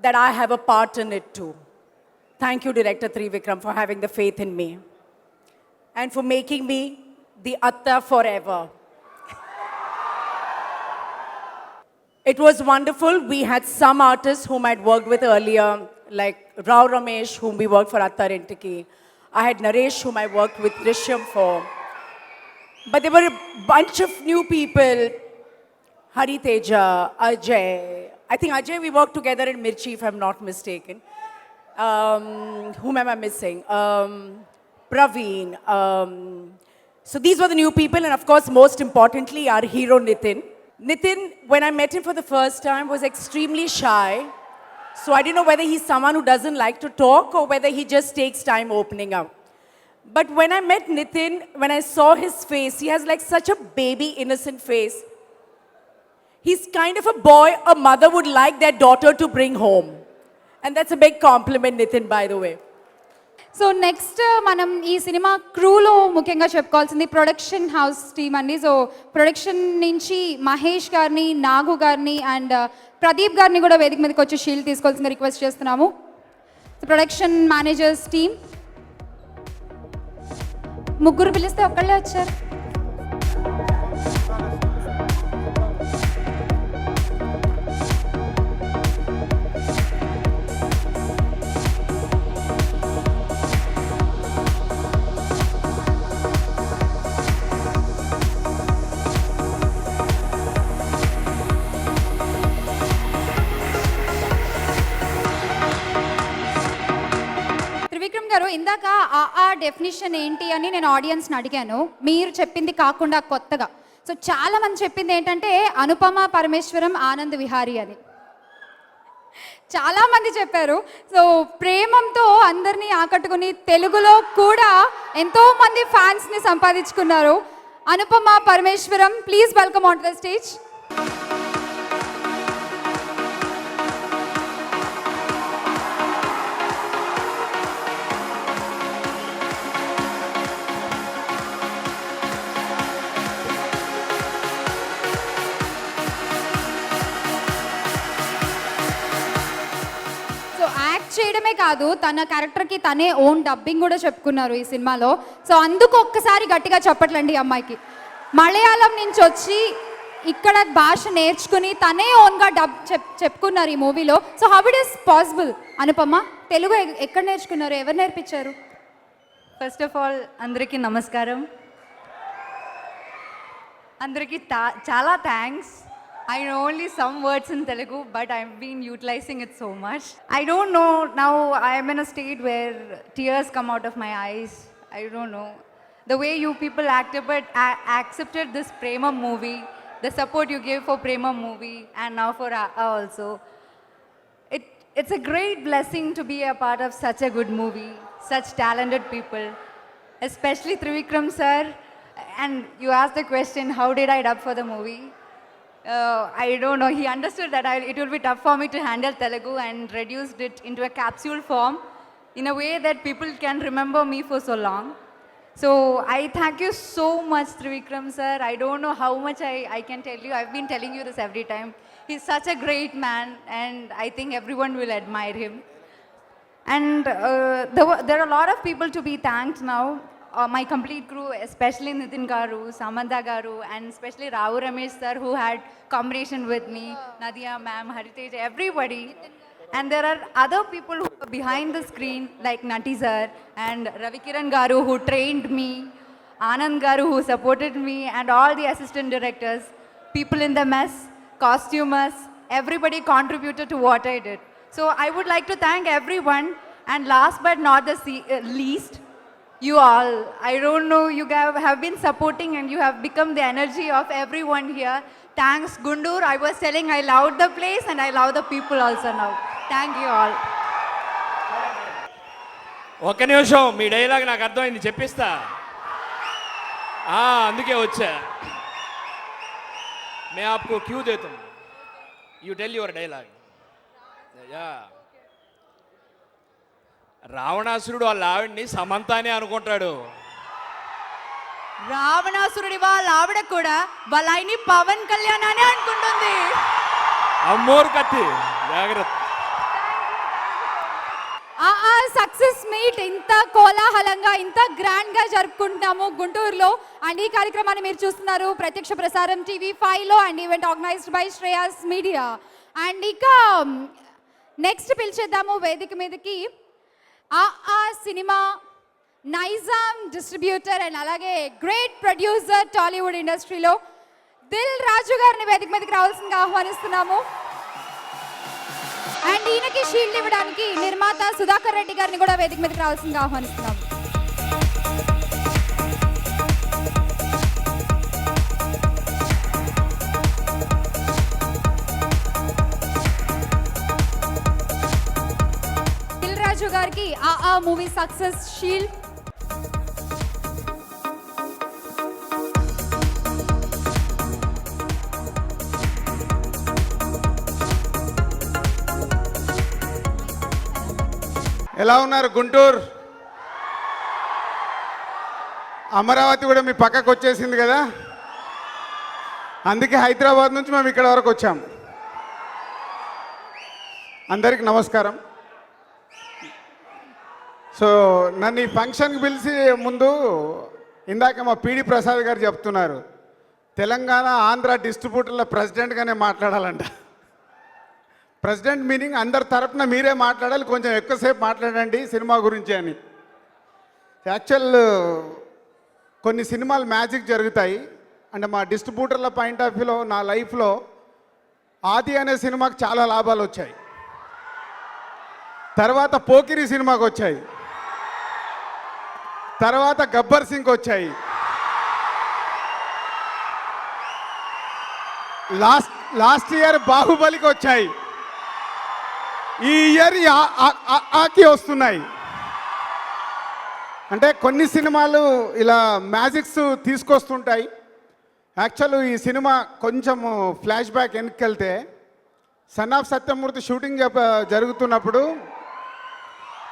S10: that I have a part in it too. Thank you, Director Trivikram, for having the faith in me and for making me the Atta forever. It was wonderful. We had some artists whom I'd worked with earlier, like Rao Ramesh, whom we worked for Atta Rentiki. I had Naresh, whom I worked with Drishyam for. But there were a bunch of new people. Hari Teja, Ajay. I think Ajay, we worked together in Mirchi, if I'm not mistaken. Whom am I missing? Praveen. So these were the new people, and of course, most importantly, our hero Nitin. Nitin, when I met him for the first time, was extremely shy. So I didn't know whether he's someone who doesn't like to talk or whether he just takes time opening up. But when I met Nitin, when I saw his face, he has like such a baby, innocent face. He's kind of a boy a mother would like their daughter to bring home. And that's a big compliment, Nitin, by the way.
S1: So next మనం ఈ cinema క్రూలో ముఖ్యంగా చెప్పుకోవాల్సింది production house team అండి. So production నుంచి మహేష్ గారిని, నాగు గారిని and Pradeep గారిని కూడా వేదిక మీదకి వచ్చి షీల్డ్ తీసుకోవాల్సిందిగా రిక్వెస్ట్ చేస్తున్నాము. ప్రొడక్షన్ మేనేజర్స్ టీమ్ ముగ్గురు పిలిస్తే ఒక్కళ్ళే వచ్చారు. గారు, ఇందాక ఆ డెఫినిషన్ ఏంటి అని నేను ఆడియన్స్ని అడిగాను. మీరు చెప్పింది కాకుండా కొత్తగా సో చాలా మంది చెప్పింది ఏంటంటే అనుపమ పరమేశ్వరం ఆనంద్ విహారీ అని చాలా మంది చెప్పారు. సో ప్రేమంతో అందరినీ ఆకట్టుకుని తెలుగులో కూడా ఎంతో మంది ఫ్యాన్స్ని సంపాదించుకున్నారు. Anupama Parameswaram, please welcome on to the stage. చేయడమే కాదు, తన క్యారెక్టర్కి తనే ఓన్ డబ్బింగ్ కూడా చెప్పుకున్నారు ఈ సినిమాలో. సో అందుకు ఒక్కసారి గట్టిగా చెప్పట్లండి ఈ అమ్మాయికి. మలయాళం నుంచి వచ్చి ఇక్కడ భాష నేర్చుకుని తనే ఓన్గా డబ్ చెప్పుకున్నారు ఈ మూవీలో. So how it is possible? Anupama, Telugu ఎక్కడ నేర్చుకున్నారు? ఎవరు నేర్పించారు?
S19: ఫస్ట్ ఆఫ్ ఆల్ అందరికీ నమస్కారం. అందరికీ చాలా thanks. I know only some words in Telugu, but I've been utilizing it so much. I don't know, now I am in a state where tears come out of my eyes. I don't know. The way you people accepted this Prema movie, the support you gave for Prema movie, and now for also. It's a great blessing to be a part of such a good movie, such talented people, especially Trivikram sir. And you asked the question, how did I dub for the movie? I don't know, he understood that it will be tough for me to handle Telugu and reduced it into a capsule form in a way that people can remember me for so long. So I thank you so much, Trivikram sir. I don't know how much I can tell you. I've been telling you this every time. He's such a great man, and I think everyone will admire him. And there are a lot of people to be thanked now. My complete crew, especially Nitin Garu, Samantha Garu, and especially Rao Ramesh sir, who had combination with me, Nadia ma'am, Heritage, everybody. And there are other people who are behind the screen, like Nati sir and Ravikiran Garu, who trained me, Anand Garu, who supported me, and all the assistant directors, people in the mess, costumers, everybody contributed to what I did. So I would like to thank everyone, and last but not the least, you all. I don't know, you have been supporting and you have become the energy of everyone here. Thanks, Guntur. I was telling I loved the place and I love the people also now. Thank you all.
S16: ఒక్క నిమిషం, మీ dialogue నాకు అర్థమైంది, చెప్పిస్తా. అందుకే వచ్చా. मैं आपको क्यों देता हूँ. You tell your dialogue. రావణాసురుడు వాళ్ళ ఆవిడ్ని సమంత అని అనుకుంటాడు.
S19: రావణాసురుడి వాళ్ళ ఆవిడ కూడా వాళ్ళ ఆయన్ని పవన్ కళ్యాణ్ అని అనుకుంటుంది.
S16: అమ్మోరు కత్తి, జాగ్రత్త.
S1: సక్సెస్ మీట్ ఇంత కోలాహలంగా, ఇంత గ్రాండ్గా జరుపుకుంటున్నాము గుంటూరులో. అండ్ ఈ కార్యక్రమాన్ని మీరు చూస్తున్నారు ప్రత్యక్ష ప్రసారం TV5లో, and event organised by Shreyas media. And ఇక నెక్స్ట్ పిలిచేద్దాము వేదిక మీదకి సినిమా నైజాం డిస్ట్రిబ్యూటర్ అండ్ అలాగే గ్రేట్ ప్రొడ్యూసర్ టాలీవుడ్ ఇండస్ట్రీలో దిల్ రాజు గారిని వేదిక మీదకి రావాల్సిందిగా ఆహ్వానిస్తున్నాము. అండ్ ఈయనకి షీల్డ్ ఇవ్వడానికి నిర్మాత సుధాకర్ రెడ్డి గారిని కూడా వేదిక మీదకి రావాల్సిందిగా ఆహ్వానిస్తున్నాము. దిల్ రాజు గారికి మూవీ సక్సెస్ షీల్డ్.
S17: ఎలా ఉన్నారు గుంటూరు? అమరావతి కూడా మీ పక్కకు వచ్చేసింది కదా, అందుకే హైదరాబాద్ నుంచి మేము ఇక్కడ వరకు వచ్చాం. అందరికి నమస్కారం. సో నన్ను ఈ ఫంక్షన్కి పిలిచి ముందు ఇందాక మా పీడి ప్రసాద్ గారు చెప్తున్నారు, తెలంగాణ ఆంధ్ర డిస్ట్రిబ్యూటర్ల ప్రెసిడెంట్గానే మాట్లాడాలంట. ప్రెసిడెంట్ మీనింగ్ అందరి తరపున మీరే మాట్లాడాలి, కొంచెం ఎక్కువసేపు మాట్లాడండి సినిమా గురించి అని. యాక్చువల్ కొన్ని సినిమాలు మ్యాజిక్ జరుగుతాయి. అంటే మా డిస్ట్రిబ్యూటర్ల పాయింట్ ఆఫ్ వ్యూలో నా లైఫ్లో ఆది అనే సినిమాకి చాలా లాభాలు వచ్చాయి. తర్వాత పోకిరి సినిమాకి వచ్చాయి, తర్వాత గబ్బర్ సింగ్ వచ్చాయి, లాస్ట్ ఇయర్ బాహుబలికి వచ్చాయి, ఈ ఇయర్ ఆకి వస్తున్నాయి. అంటే కొన్ని సినిమాలు ఇలా మ్యాజిక్స్ తీసుకొస్తుంటాయి. యాక్చువల్ ఈ సినిమా కొంచెం ఫ్లాష్ బ్యాక్ వెనక్కి సన్ ఆఫ్ సత్యమూర్తి షూటింగ్ జరుగుతున్నప్పుడు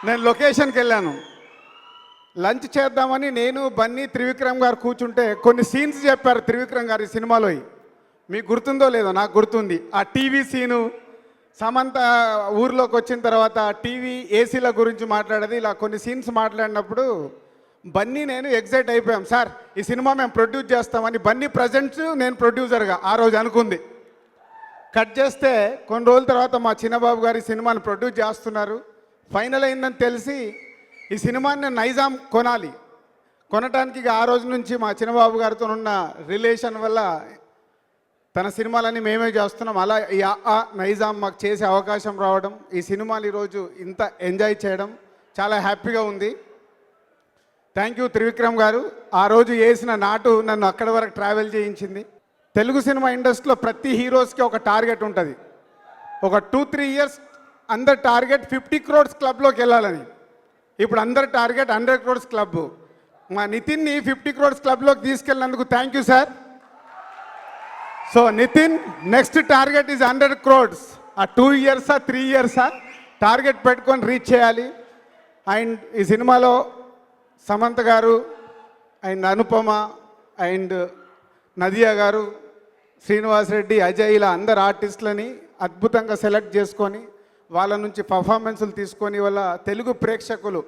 S17: నేను లొకేషన్కి వెళ్ళాను. లంచ్ చేద్దామని నేను బన్నీ త్రివిక్రమ్ గారు కూర్చుంటే కొన్ని సీన్స్ చెప్పారు త్రివిక్రమ్ గారు ఈ సినిమాలో. మీకు గుర్తుందో లేదో, నాకు గుర్తుంది. ఆ టీవీ సీను, సమంత ఊర్లోకి వచ్చిన తర్వాత టీవీ ఏసీల గురించి మాట్లాడేది, ఇలా కొన్ని సీన్స్ మాట్లాడినప్పుడు బన్నీ నేను ఎగ్జైట్ అయిపోయాం. సార్ ఈ సినిమా మేము ప్రొడ్యూస్ చేస్తామని. బన్నీ ప్రజెంట్స్, నేను ప్రొడ్యూసర్గా ఆ రోజు అనుకుంది. కట్ చేస్తే కొన్ని రోజుల తర్వాత మా చిన్నబాబు గారి సినిమాని ప్రొడ్యూస్ చేస్తున్నారు. ఫైనల్ అయిందని తెలిసి ఈ సినిమాని నేను నైజాం కొనాలి. కొనటానికి ఇక ఆ రోజు నుంచి మా చిన్నబాబు గారితో ఉన్న రిలేషన్ వల్ల తన సినిమాలన్నీ మేమే చేస్తున్నాం. అలా ఈ నైజాం మాకు చేసే అవకాశం రావడం, ఈ సినిమాలు ఈరోజు ఇంత ఎంజాయ్ చేయడం చాలా హ్యాపీగా ఉంది. థ్యాంక్ యూ త్రివిక్రమ్ గారు. ఆ రోజు వేసిన నాటు నన్ను అక్కడి వరకు ట్రావెల్ చేయించింది. తెలుగు సినిమా ఇండస్ట్రీలో ప్రతి హీరోస్కి ఒక టార్గెట్ ఉంటుంది. ఒక 2-3 ఇయర్స్ అందరి టార్గెట్ 50 crores క్లబ్లోకి వెళ్ళాలని. ఇప్పుడు అందరి టార్గెట్ 100 crores క్లబ్. మా నితిన్ని 50 crores క్లబ్లోకి తీసుకెళ్ళినందుకు thank you sir. So Nithin, next target is 100 crores. ఆ 2 ఇయర్సా 3 ఇయర్సా టార్గెట్ పెట్టుకొని రీచ్ చేయాలి. అండ్ ఈ సినిమాలో సమంత గారు అండ్ అనుపమ అండ్ నదియా గారు, శ్రీనివాస్ రెడ్డి, అజయ్, ఇలా అందరు ఆర్టిస్టులని అద్భుతంగా సెలెక్ట్ చేసుకొని వాళ్ళ నుంచి పర్ఫార్మెన్సులు తీసుకొని వాళ్ళ తెలుగు ప్రేక్షకులు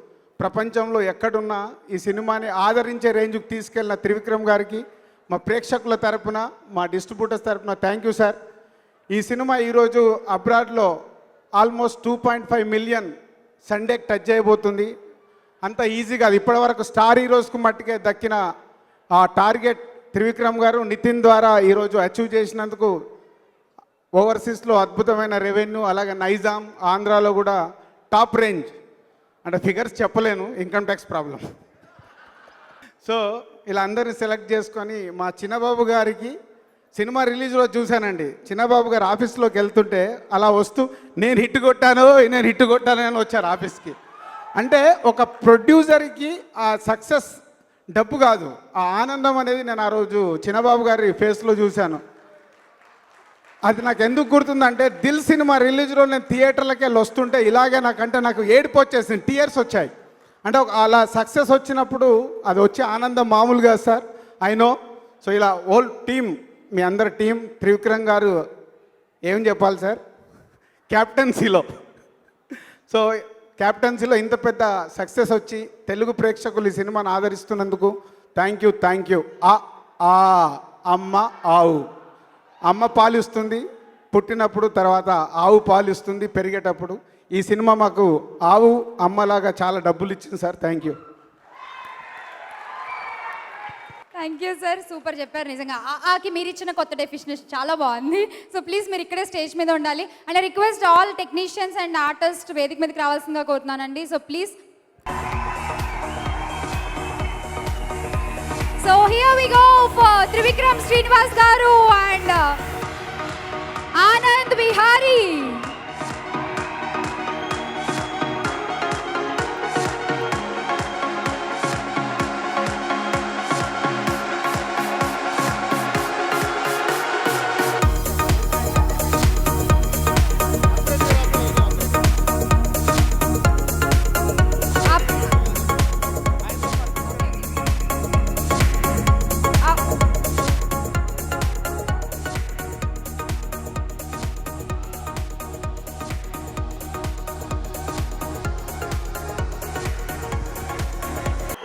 S17: ప్రపంచంలో ఎక్కడున్నా ఈ సినిమాని ఆదరించే రేంజ్కి తీసుకెళ్ళిన త్రివిక్రమ్ గారికి మా ప్రేక్షకుల తరపున, మా డిస్ట్రిబ్యూటర్స్ తరపున థ్యాంక్ యూ సార్. ఈ సినిమా ఈరోజు అబ్రాడ్లో ఆల్మోస్ట్ 2.5 million సండేకి టచ్ చేయబోతుంది. అంత ఈజీగా అది ఇప్పటివరకు స్టార్ హీరోస్కు మట్టుకే దక్కిన ఆ టార్గెట్ త్రివిక్రమ్ గారు నితిన్ ద్వారా ఈరోజు అచీవ్ చేసినందుకు ఓవర్సీస్లో అద్భుతమైన రెవెన్యూ, అలాగే నైజాం, ఆంధ్రాలో కూడా టాప్ రేంజ్. అంటే ఫిగర్స్ చెప్పలేను, ఇన్కమ్ ట్యాక్స్ ప్రాబ్లం. సో ఇలా అందరిని సెలెక్ట్ చేసుకొని మా చిన్నబాబు గారికి సినిమా రిలీజ్ రోజు చూశానండి. చిన్నబాబు గారు ఆఫీస్లోకి వెళ్తుంటే అలా వస్తూ నేను హిట్ కొట్టాను అని వచ్చారు ఆఫీస్కి. అంటే ఒక ప్రొడ్యూసర్కి ఆ సక్సెస్ డబ్బు కాదు, ఆ ఆనందం అనేది నేను ఆ రోజు చిన్నబాబు గారి ఫేస్లో చూశాను. అది నాకు ఎందుకు గుర్తుందంటే దిల్ సినిమా రిలీజ్ రోజు నేను థియేటర్లకి వెళ్ళి వస్తుంటే ఇలాగే నాకు ఏడుపు వచ్చేసింది, టీయర్స్ వచ్చాయి. అంటే అలా సక్సెస్ వచ్చినప్పుడు అది వచ్చే ఆనందం మామూలుగా సార్, ఐ నో. సో ఇలా హోల్ టీమ్, మీ అందరి టీం, త్రివిక్రమ్ గారు ఏం చెప్పాలి సార్, క్యాప్టెన్సీలో. సో క్యాప్టెన్సీలో ఇంత పెద్ద సక్సెస్ వచ్చి తెలుగు ప్రేక్షకులు ఈ సినిమాను ఆదరిస్తున్నందుకు థ్యాంక్ యూ. అమ్మ ఆవు, అమ్మ పాలిస్తుంది పుట్టినప్పుడు, తర్వాత ఆవు పాలిస్తుంది పెరిగేటప్పుడు. ఈ సినిమా మాకు ఆవు అమ్మలాగా చాలా డబ్బులు ఇచ్చింది sir. Thank you
S1: sir, super చెప్పారు. నిజంగా ఆకి మీరు ఇచ్చిన కొత్త డెఫినేషన్ చాలా బాగుంది. సో ప్లీజ్ మీరు ఇక్కడే స్టేజ్ మీద ఉండాలి. And I request all technicians and artist వేదిక మీదకి రావాల్సిందిగా కోరుతున్నానండి. So please. So here we go for Trivikram Srinivas garu and Anand Vihari.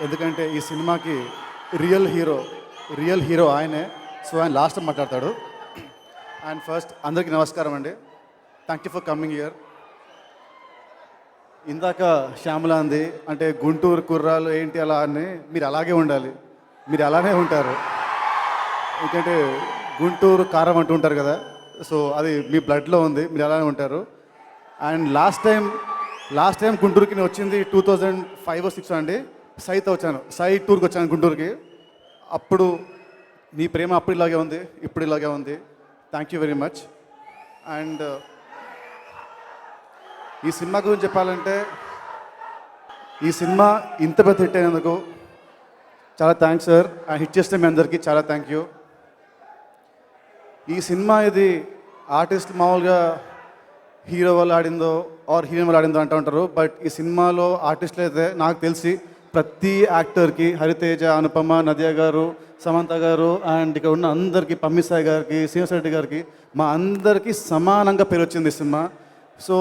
S15: ఎందుకంటే ఈ సినిమాకి రియల్ హీరో ఆయనే. సో ఆయన లాస్ట్ మాట్లాడతాడు. అండ్ ఫస్ట్ అందరికీ నమస్కారం అండి. Thank you for coming here. ఇందాక శ్యామల అంది అంటే గుంటూరు కుర్రాలు ఏంటి అలా అని, మీరు అలాగే ఉండాలి, మీరు అలానే ఉంటారు. ఎందుకంటే గుంటూరు కారం అంటూ ఉంటారు కదా, సో అది మీ బ్లడ్లో ఉంది, మీరు అలానే ఉంటారు. అండ్ లాస్ట్ టైం గుంటూరుకి నేను వచ్చింది 2005 or 2006 అండి. సైతో వచ్చాను, సై టూర్కి వచ్చాను గుంటూరుకి. అప్పుడు మీ ప్రేమ అప్పుడు ఇలాగే ఉంది, ఇప్పుడు ఇలాగే ఉంది. Thank you very much. And ఈ సినిమా గురించి చెప్పాలంటే, ఈ సినిమా ఇంత పెద్ద హిట్ అయినందుకు చాలా థ్యాంక్స్ సార్. అండ్ హిట్ చేస్తే మీ అందరికీ చాలా థ్యాంక్ యూ. ఈ సినిమా ఇది ఆర్టిస్ట్ మామూలుగా హీరో వాళ్ళు ఆడిందో ఆర్ హీరోయిన్ వాళ్ళు ఆడిందో అంటూ ఉంటారు. బట్ ఈ సినిమాలో ఆర్టిస్టులు అయితే నాకు తెలిసి ప్రతి యాక్టర్కి, హరితేజ, అనుపమ, నదియా గారు, సమంత గారు అండ్ ఇక్కడ ఉన్న అందరికీ, పమ్మిసాయి గారికి, శ్రీనివాస్ రెడ్డి గారికి, మా అందరికీ సమానంగా పేరు వచ్చింది ఈ సినిమా. సో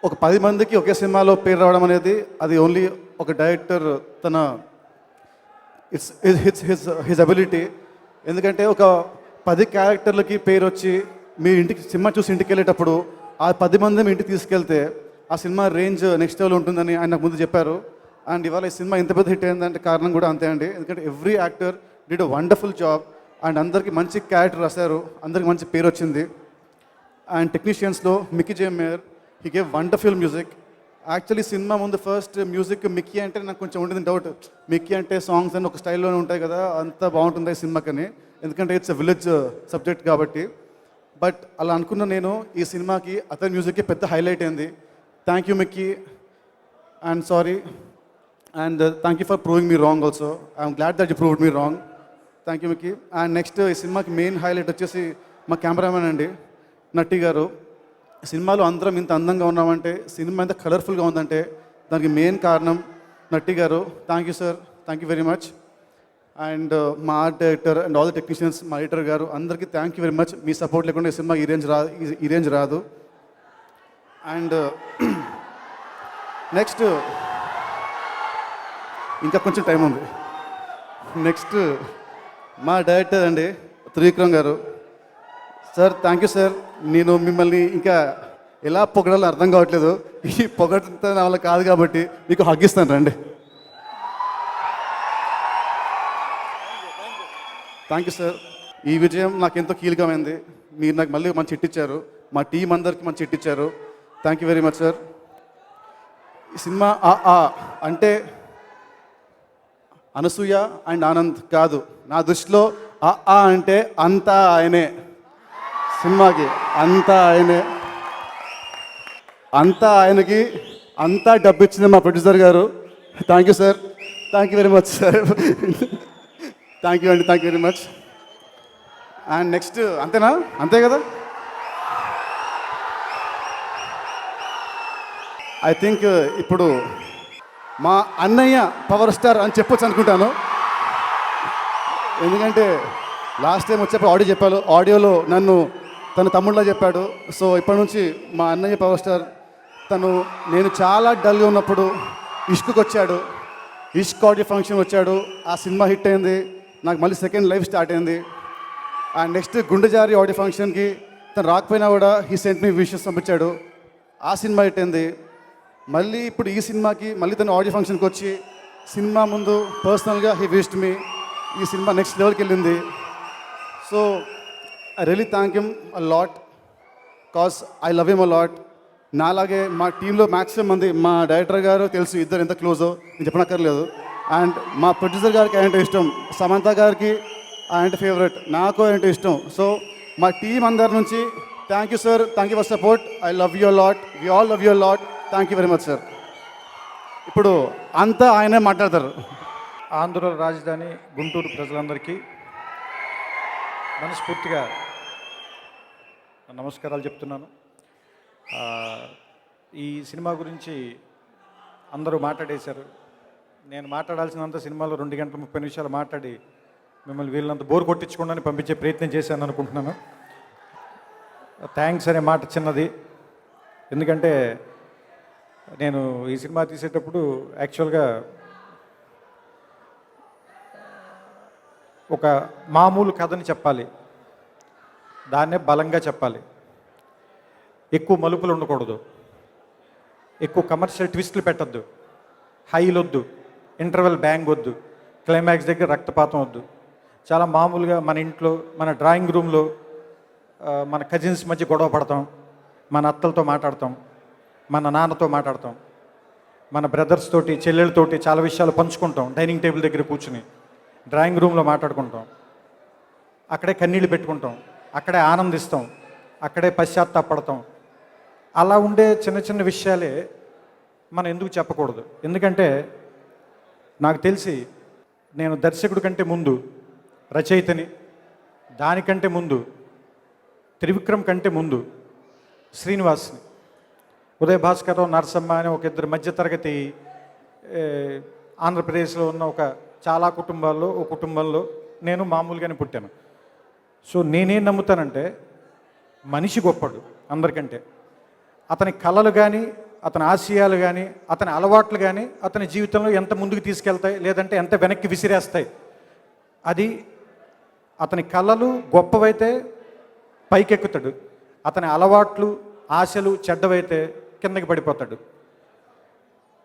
S15: ఒక 10 మందికి ఒకే సినిమాలో పేరు రావడం అనేది అది ఓన్లీ ఒక డైరెక్టర్ తన
S4: హిజ్ అబిలిటీ. ఎందుకంటే ఒక 10 క్యారెక్టర్లకి పేరు వచ్చి మీ ఇంటికి సినిమా చూసి ఇంటికి వెళ్ళేటప్పుడు ఆ 10 మంది మీ ఇంటికి తీసుకెళ్తే ఆ సినిమా రేంజ్ నెక్స్ట్ లెవెల్ ఉంటుందని ఆయన నాకు ముందు చెప్పారు. అండ్ ఇవాళ ఈ సినిమా ఇంత పెద్ద హిట్ అయిందంటే కారణం కూడా అంతే అండి. ఎందుకంటే every actor did a wonderful job and అందరికీ మంచి క్యారెక్టర్ రాశారు, అందరికి మంచి పేరు వచ్చింది. అండ్ టెక్నీషియన్స్లో Mickey J Meyer, he gave wonderful music. Actually cinema ముందు ఫస్ట్ మ్యూజిక్ మిక్కీ అంటే నాకు కొంచెం ఉండేది డౌట్, మిక్కీ అంటే సాంగ్స్ అని ఒక స్టైల్లోనే ఉంటాయి కదా, అంత బాగుంటుంది ఈ సినిమాకని, ఎందుకంటే ఇట్స్ విలేజ్ సబ్జెక్ట్ కాబట్టి. బట్ అలా అనుకున్న నేను ఈ సినిమాకి అతని మ్యూజిక్కి పెద్ద హైలైట్ అయింది. Thank you Mickey and sorry and thank you for proving me wrong also. I'm glad that you proved me wrong. Thank you Mickey. And next ఈ సినిమాకి మెయిన్ హైలైట్ వచ్చేసి మా కెమెరామెన్ అండి, నట్టి గారు. సినిమాలో అందరం ఇంత అందంగా ఉన్నామంటే, సినిమా ఎంత కలర్ఫుల్గా ఉందంటే దానికి మెయిన్ కారణం Natti garu. Thank you sir, thank you very much. And మా art director and all the technicians, మా ఎడిటర్ గారు, అందరికీ థ్యాంక్ యూ వెరీ మచ్. మీ సపోర్ట్ లేకుండా ఈ సినిమా ఈ రేంజ్ రాదు. అండ్ నెక్స్ట్ ఇంకా కొంచెం టైం ఉంది. నెక్స్ట్ మా డైరెక్టర్ అండి త్రివిక్రమ్ గారు. Sir thank you sir. నేను మిమ్మల్ని ఇంకా ఎలా పొగడాలో అర్థం కావట్లేదు. ఈ పొగడంతో నా వల్ల కాదు కాబట్టి మీకు హగ్గిస్తాను రండి. Thank you sir. ఈ విజయం నాకు ఎంతో కీలకమైంది. మీరు నాకు మళ్ళీ మంచి హిట్ ఇచ్చారు, మా టీం అందరికీ మంచి హిట్ ఇచ్చారు. Thank you very much sir. ఈ సినిమా అంటే అనసూయ అండ్ ఆనంద్ కాదు, నా దృష్టిలో అంటే అంతా ఆయనే. సినిమాకి అంతా ఆయనే, అంతా ఆయనకి అంతా డబ్బు ఇచ్చింది మా producer garu. Thank you sir, thank you very much sir. Thank you అండి, thank you very much. And next అంతేనా, అంతే కదా. ఐ థింక్ ఇప్పుడు మా అన్నయ్య పవర్ స్టార్ అని చెప్పొచ్చు అనుకుంటాను. ఎందుకంటే లాస్ట్ టైం వచ్చేప్పుడు ఆడియో చెప్పాను, ఆడియోలో నన్ను తన తమ్ముళ్ళ చెప్పాడు. సో ఇప్పటి నుంచి మా అన్నయ్య పవర్ స్టార్. నేను చాలా డల్గా ఉన్నప్పుడు ఇష్క్కి వచ్చాడు, ఇష్క్ ఆడియో ఫంక్షన్ వచ్చాడు, ఆ సినిమా హిట్ అయింది, నాకు మళ్ళీ సెకండ్ లైఫ్ స్టార్ట్ అయింది. అండ్ నెక్స్ట్ గుండెజారి ఆడియో ఫంక్షన్కి తను రాకపోయినా కూడా హీ సెంట్ మీ విషెస్ పంపించాడు, ఆ సినిమా హిట్ అయింది. మళ్ళీ ఇప్పుడు ఈ సినిమాకి మళ్ళీ తను ఆడియో ఫంక్షన్కి వచ్చి సినిమా ముందు పర్సనల్గా హీ విష్డ్ మీ. ఈ సినిమా నెక్స్ట్ లెవెల్కి వెళ్ళింది. So I really thank him a lot cause I love him a lot. నాలాగే మా టీంలో మ్యాక్సిమం మంది, మా డైరెక్టర్ గారు తెలుసు ఇద్దరు ఎంత క్లోజో నేను చెప్పనక్కర్లేదు. అండ్ మా ప్రొడ్యూసర్ గారికి ఆయనంటే ఇష్టం, సమంత గారికి ఆయనంటే ఫేవరెట్, నాకు ఆయనంటే ఇష్టం. సో మా టీం అందరి నుంచి thank you sir, thank you for support. I love you lot, we all love you lot. Thank you very much sir. ఇప్పుడు అంతా ఆయనే మాట్లాడతారు.
S20: ఆంధ్ర రాజధాని గుంటూరు ప్రజలందరికీ మనస్ఫూర్తిగా నమస్కారాలు చెప్తున్నాను. ఈ సినిమా గురించి అందరూ మాట్లాడేశారు. నేను మాట్లాడాల్సినంత సినిమాలో 2 గంటల 30 నిమిషాలు మాట్లాడి మిమ్మల్ని వీళ్ళంత బోర్ కొట్టించకుండా పంపించే ప్రయత్నం చేశాను అనుకుంటున్నాను. థ్యాంక్స్ అనే మాట చిన్నది, ఎందుకంటే నేను ఈ సినిమా తీసేటప్పుడు యాక్చువల్గా ఒక మామూలు కథని చెప్పాలి, దాన్నే బలంగా చెప్పాలి, ఎక్కువ మలుపులు ఉండకూడదు, ఎక్కువ కమర్షియల్ ట్విస్టులు పెట్టద్దు, హైలు వద్దు, ఇంటర్వెల్ బ్యాంగ్ వద్దు, క్లైమాక్స్ దగ్గర రక్తపాతం వద్దు. చాలా మామూలుగా మన ఇంట్లో, మన డ్రాయింగ్ రూమ్లో మన కజిన్స్ మధ్య గొడవ పడతాం, మన అత్తలతో మాట్లాడతాం, మన నాన్నతో మాట్లాడతాం, మన బ్రదర్స్ తోటి చెల్లెళ్ళతోటి చాలా విషయాలు పంచుకుంటాం. డైనింగ్ టేబుల్ దగ్గర కూర్చుని డ్రాయింగ్ రూమ్లో మాట్లాడుకుంటాం, అక్కడే కన్నీళ్ళు పెట్టుకుంటాం, అక్కడే ఆనందిస్తాం, అక్కడే పశ్చాత్తాపడతాం. అలా ఉండే చిన్న చిన్న విషయాలే మనం ఎందుకు చెప్పకూడదు. ఎందుకంటే నాకు తెలిసి నేను దర్శకుడి కంటే ముందు రచయితని, దానికంటే ముందు త్రివిక్రమ్ కంటే ముందు శ్రీనివాస్ని, ఉదయ భాస్కర్రావు, నరసమ్మ అనే ఒక ఇద్దరు మధ్యతరగతి ఆంధ్రప్రదేశ్లో ఉన్న ఒక చాలా కుటుంబాల్లో ఒక కుటుంబంలో నేను మామూలుగానే పుట్టాను. సో నేనేం నమ్ముతానంటే మనిషి గొప్పడు అందరికంటే. అతని కళలు కానీ, అతని ఆశయాలు కానీ, అతని అలవాట్లు కానీ అతని జీవితంలో ఎంత ముందుకు తీసుకెళ్తాయి, లేదంటే ఎంత వెనక్కి విసిరేస్తాయి అది అతని కళలు గొప్పవైతే పైకెక్కుతాడు, అతని అలవాట్లు ఆశలు చెడ్డవైతే కిందకి పడిపోతాడు.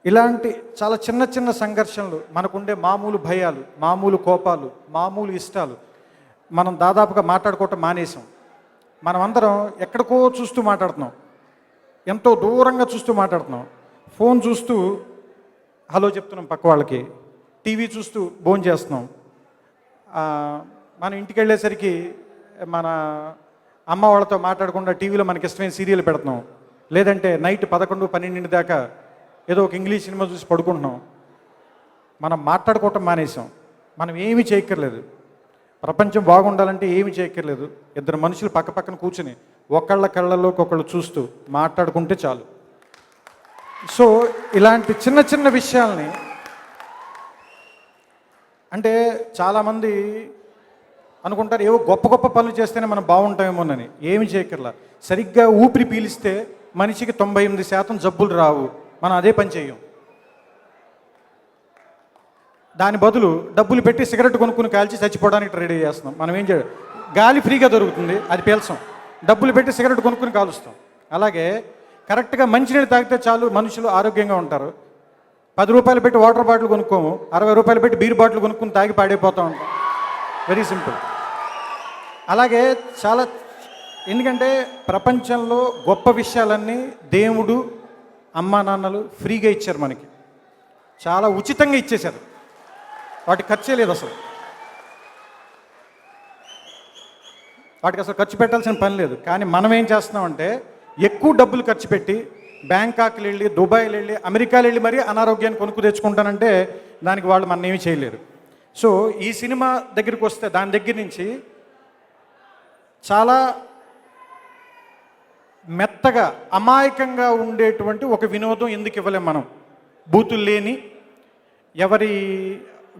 S20: ఇలాంటి చాలా చిన్న చిన్న సంఘర్షణలు, మనకుండే మామూలు భయాలు, మామూలు కోపాలు, మామూలు ఇష్టాలు మనం దాదాపుగా మాట్లాడుకోవటం మానేసాం. మనమందరం ఎక్కడికో చూస్తూ మాట్లాడుతున్నాం, ఎంతో దూరంగా చూస్తూ మాట్లాడుతున్నాం. ఫోన్ చూస్తూ హలో చెప్తున్నాం పక్క వాళ్ళకి, టీవీ చూస్తూ భోజనం చేస్తున్నాం. మనం ఇంటికి వెళ్ళేసరికి మన అమ్మ వాళ్ళతో మాట్లాడకుండా టీవీలో మనకి ఇష్టమైన సీరియల్ పెడుతున్నాం, లేదంటే నైట్ 11, 12 దాకా ఏదో ఒక ఇంగ్లీష్ సినిమా చూసి పడుకుంటున్నాం. మనం మాట్లాడుకోవటం మానేసాం. మనం ఏమీ చేయక్కర్లేదు. ప్రపంచం బాగుండాలంటే ఏమీ చేయక్కర్లేదు. ఇద్దరు మనుషులు పక్క పక్కన కూర్చుని ఒకళ్ళ కళ్ళలోకి ఒకళ్ళు చూస్తూ మాట్లాడుకుంటే చాలు. సో ఇలాంటి చిన్న చిన్న విషయాల్ని, అంటే చాలామంది అనుకుంటారు ఏవో గొప్ప గొప్ప పనులు చేస్తేనే మనం బాగుంటామేమోనని. ఏమి చేయక్కర్లా. సరిగ్గా ఊపిరి పీలిస్తే మనిషికి 98% జబ్బులు రావు. మనం అదే పని చేయం. దాని బదులు డబ్బులు పెట్టి సిగరెట్ కొనుక్కుని కాల్చి చచ్చిపోవడానికి రెడీ చేస్తున్నాం. మనం ఏం చేయాలి? గాలి ఫ్రీగా దొరుకుతుంది, అది పీల్చాం. డబ్బులు పెట్టి సిగరెట్ కొనుక్కుని కాలుస్తాం. అలాగే కరెక్ట్గా మంచినీళ్ళు తాగితే చాలు, మనుషులు ఆరోగ్యంగా ఉంటారు. 10 రూపాయలు పెట్టి వాటర్ బాటిల్ కొనుక్కోము, 60 రూపాయలు పెట్టి బీర్ బాటిల్ కొనుక్కుని తాగి పాడైపోతూ ఉంటాం. Very simple. అలాగే చాలా, ఎందుకంటే ప్రపంచంలో గొప్ప విషయాలన్నీ దేవుడు, అమ్మా నాన్నలు ఫ్రీగా ఇచ్చారు మనకి. చాలా ఉచితంగా ఇచ్చేశారు. వాటికి ఖర్చే లేదు అసలు. వాటికి అసలు ఖర్చు పెట్టాల్సిన పని లేదు. కానీ మనం ఏం చేస్తున్నామంటే ఎక్కువ డబ్బులు ఖర్చు పెట్టి బ్యాంకాక్కి వెళ్ళి, దుబాయ్కి వెళ్ళి, అమెరికాకి వెళ్ళి మరీ అనారోగ్యాన్ని కొనుక్కు తెచ్చుకుంటానంటే దానికి వాళ్ళు మన ఏమీ చేయలేరు. సో ఈ సినిమా దగ్గరికి వస్తే దాని దగ్గర నుంచి చాలా మెత్తగా అమాయకంగా ఉండేటువంటి ఒక వినోదం ఎందుకు ఇవ్వలేం మనం? బూతులు లేని, ఎవరి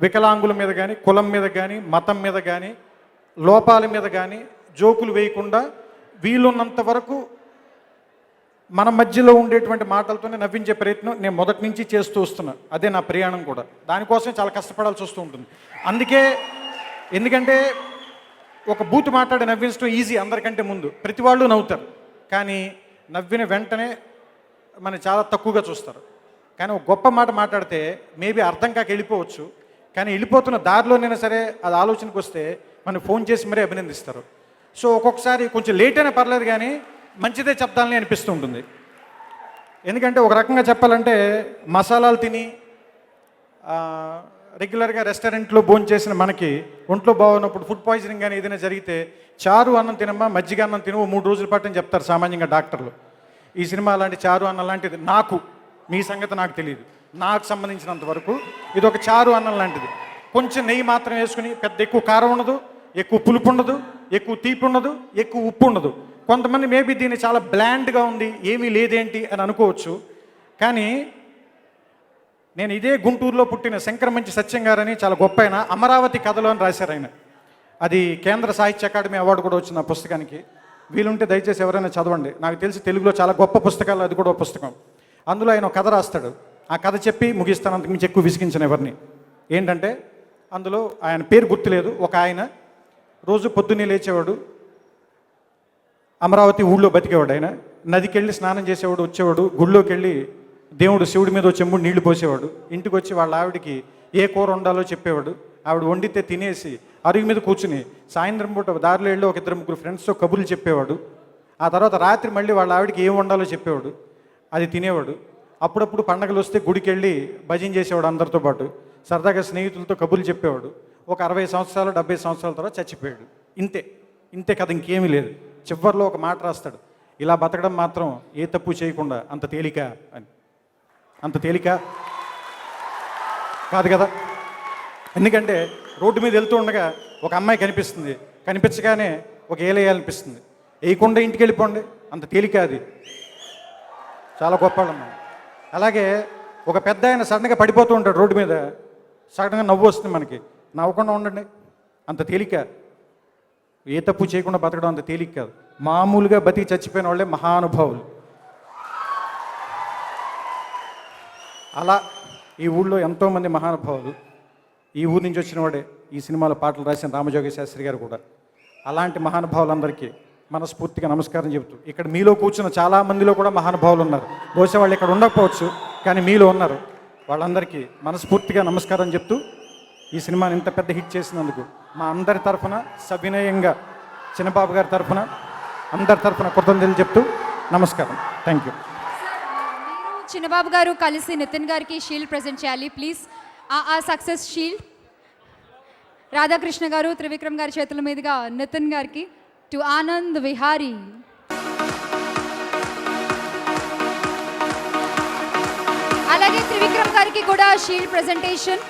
S20: వికలాంగుల మీద కానీ, కులం మీద కానీ, మతం మీద కానీ, లోపాల మీద కానీ జోకులు వేయకుండా వీలున్నంత వరకు మన మధ్యలో ఉండేటువంటి మాటలతోనే నవ్వించే ప్రయత్నం నేను మొదటి నుంచి చేస్తూ వస్తున్నా. అదే నా ప్రయాణం కూడా. దానికోసం చాలా కష్టపడాల్సి వస్తూ ఉంటుంది. అందుకే, ఎందుకంటే ఒక బూతు మాట్లాడి నవ్వించడం ఈజీ అందరికంటే ముందు. ప్రతి వాళ్ళు నవ్వుతారు, కానీ నవ్విన వెంటనే మనం చాలా తక్కువగా చూస్తారు. కానీ ఒక గొప్ప మాట మాట్లాడితే మేబీ అర్థం కాక వెళ్ళిపోవచ్చు, కానీ వెళ్ళిపోతున్న దారిలోనైనా సరే అది ఆలోచనకు వస్తే మనకు ఫోన్ చేసి మరీ అభినందిస్తారు. సో ఒక్కొక్కసారి కొంచెం లేట్ అయినా పర్లేదు, కానీ మంచిదే చెప్తాలని అనిపిస్తూ ఉంటుంది. ఎందుకంటే ఒక రకంగా చెప్పాలంటే మసాలాలు తిని రెగ్యులర్గా రెస్టారెంట్లో భోజనం చేసిన మనకి ఒంట్లో బాగున్నప్పుడు ఫుడ్ పాయిజనింగ్ కానీ ఏదైనా జరిగితే చారు అన్నం తినమ్మా, మజ్జిగ అన్నం తినవు 3 రోజుల పాటు అని చెప్తారు సామాన్యంగా డాక్టర్లు. ఈ సినిమా అలాంటి చారు అన్నం లాంటిది. నాకు, మీ సంగతి నాకు తెలియదు, నాకు సంబంధించినంత వరకు ఇది ఒక చారు అన్నం లాంటిది. కొంచెం నెయ్యి మాత్రం వేసుకుని, పెద్ద ఎక్కువ కారం ఉండదు, ఎక్కువ పులుపు ఉండదు, ఎక్కువ తీపి ఉండదు, ఎక్కువ ఉప్పు ఉండదు. కొంతమంది మేబీ దీన్ని చాలా బ్లాండ్గా ఉంది, ఏమీ లేదేంటి అని అనుకోవచ్చు. కానీ నేను ఇదే గుంటూరులో పుట్టిన శంకరమంచి సత్యం గారని చాలా గొప్ప ఆయన అమరావతి కథలో అని రాశారు ఆయన. అది కేంద్ర సాహిత్య అకాడమీ అవార్డు కూడా వచ్చిన పుస్తకానికి. వీలుంటే దయచేసి ఎవరైనా చదవండి. నాకు తెలిసి తెలుగులో చాలా గొప్ప పుస్తకాలు అది కూడా ఒక పుస్తకం. అందులో ఆయన ఒక కథ రాస్తాడు. ఆ కథ చెప్పి ముగిస్తాను, అంతకుమించి ఎక్కువ విసిగించిన ఎవరిని. ఏంటంటే అందులో ఆయన పేరు గుర్తులేదు, ఒక ఆయన రోజు పొద్దున్నే లేచేవాడు, అమరావతి ఊళ్ళో బతికేవాడు. ఆయన నదికి వెళ్ళి స్నానం చేసేవాడు, వచ్చేవాడు, గుళ్ళోకి వెళ్ళి దేవుడు శివుడి మీద చెంబుడు నీళ్లు పోసేవాడు. ఇంటికి వచ్చి వాళ్ళ ఆవిడికి ఏ కూర వండాలో చెప్పేవాడు. ఆవిడ వండితే తినేసి అరుగు మీద కూర్చుని సాయంత్రం పూట దారిలో వెళ్ళి ఒక 2-3 ఫ్రెండ్స్తో కబుర్లు చెప్పేవాడు. ఆ తర్వాత రాత్రి మళ్ళీ వాళ్ళ ఆవిడికి ఏం వండాలో చెప్పేవాడు, అది తినేవాడు. అప్పుడప్పుడు పండగలు వస్తే గుడికి వెళ్ళి భజన చేసేవాడు అందరితో పాటు. సరదాగా స్నేహితులతో కబుర్లు చెప్పేవాడు. ఒక 60 సంవత్సరాలు 70 సంవత్సరాల తర్వాత చచ్చిపోయాడు. ఇంతే కథ, ఇంకేమీ లేదు. చివరిలో ఒక మాట రాస్తాడు, ఇలా బతకడం మాత్రం ఏ తప్పు చేయకుండా అంత తేలిక అని. అంత తేలిక కాదు కదా. ఎందుకంటే రోడ్డు మీద వెళ్తూ ఉండగా ఒక అమ్మాయి కనిపిస్తుంది, కనిపించగానే ఒక ఏలేయాలనిపిస్తుంది. వేయకుండా ఇంటికి వెళ్ళిపోండి, అంత తేలిక అది. చాలా గొప్పవాళ్ళం. అలాగే ఒక పెద్ద ఆయన సడన్గా పడిపోతూ ఉంటాడు రోడ్డు మీద, సడన్గా నవ్వు వస్తుంది మనకి, నవ్వకుండా ఉండండి, అంత తేలిక. ఏ తప్పు చేయకుండా బతకడం అంత తేలిక కాదు. మామూలుగా బతికి చచ్చిపోయిన వాళ్ళే మహానుభావులు. అలా ఈ ఊళ్ళో ఎంతోమంది మహానుభావులు. ఈ ఊరి నుంచి వచ్చిన వాడే ఈ సినిమాలో పాటలు రాసిన రామజోగి శాస్త్రి గారు కూడా. అలాంటి మహానుభావులందరికీ మనస్ఫూర్తిగా నమస్కారం చెబుతూ, ఇక్కడ మీలో కూర్చున్న చాలా మందిలో కూడా మహానుభావులు ఉన్నారు. బహుశా వాళ్ళు ఇక్కడ ఉండకపోవచ్చు, కానీ మీలో ఉన్నారు. వాళ్ళందరికీ మనస్ఫూర్తిగా నమస్కారం చెప్తూ, ఈ సినిమాని ఇంత పెద్ద హిట్ చేసినందుకు మా అందరి తరఫున సవినయంగా చిన్నబాబు గారి తరఫున అందరి తరఫున కృతజ్ఞతలు చెప్తూ నమస్కారం. Thank you.
S1: చిన్నబాబు గారు కలిసి నితిన్ గారికి షీల్డ్ ప్రెజెంట్ చేయాలి ప్లీజ్. ఆ సక్సెస్ షీల్డ్ రాధాకృష్ణ గారు త్రివిక్రమ్ గారి చేతుల మీదుగా నితిన్ గారికి టు ఆనంద్ విహారీ. అలాగే త్రివిక్రమ్ గారికి కూడా షీల్డ్ ప్రెజెంటేషన్.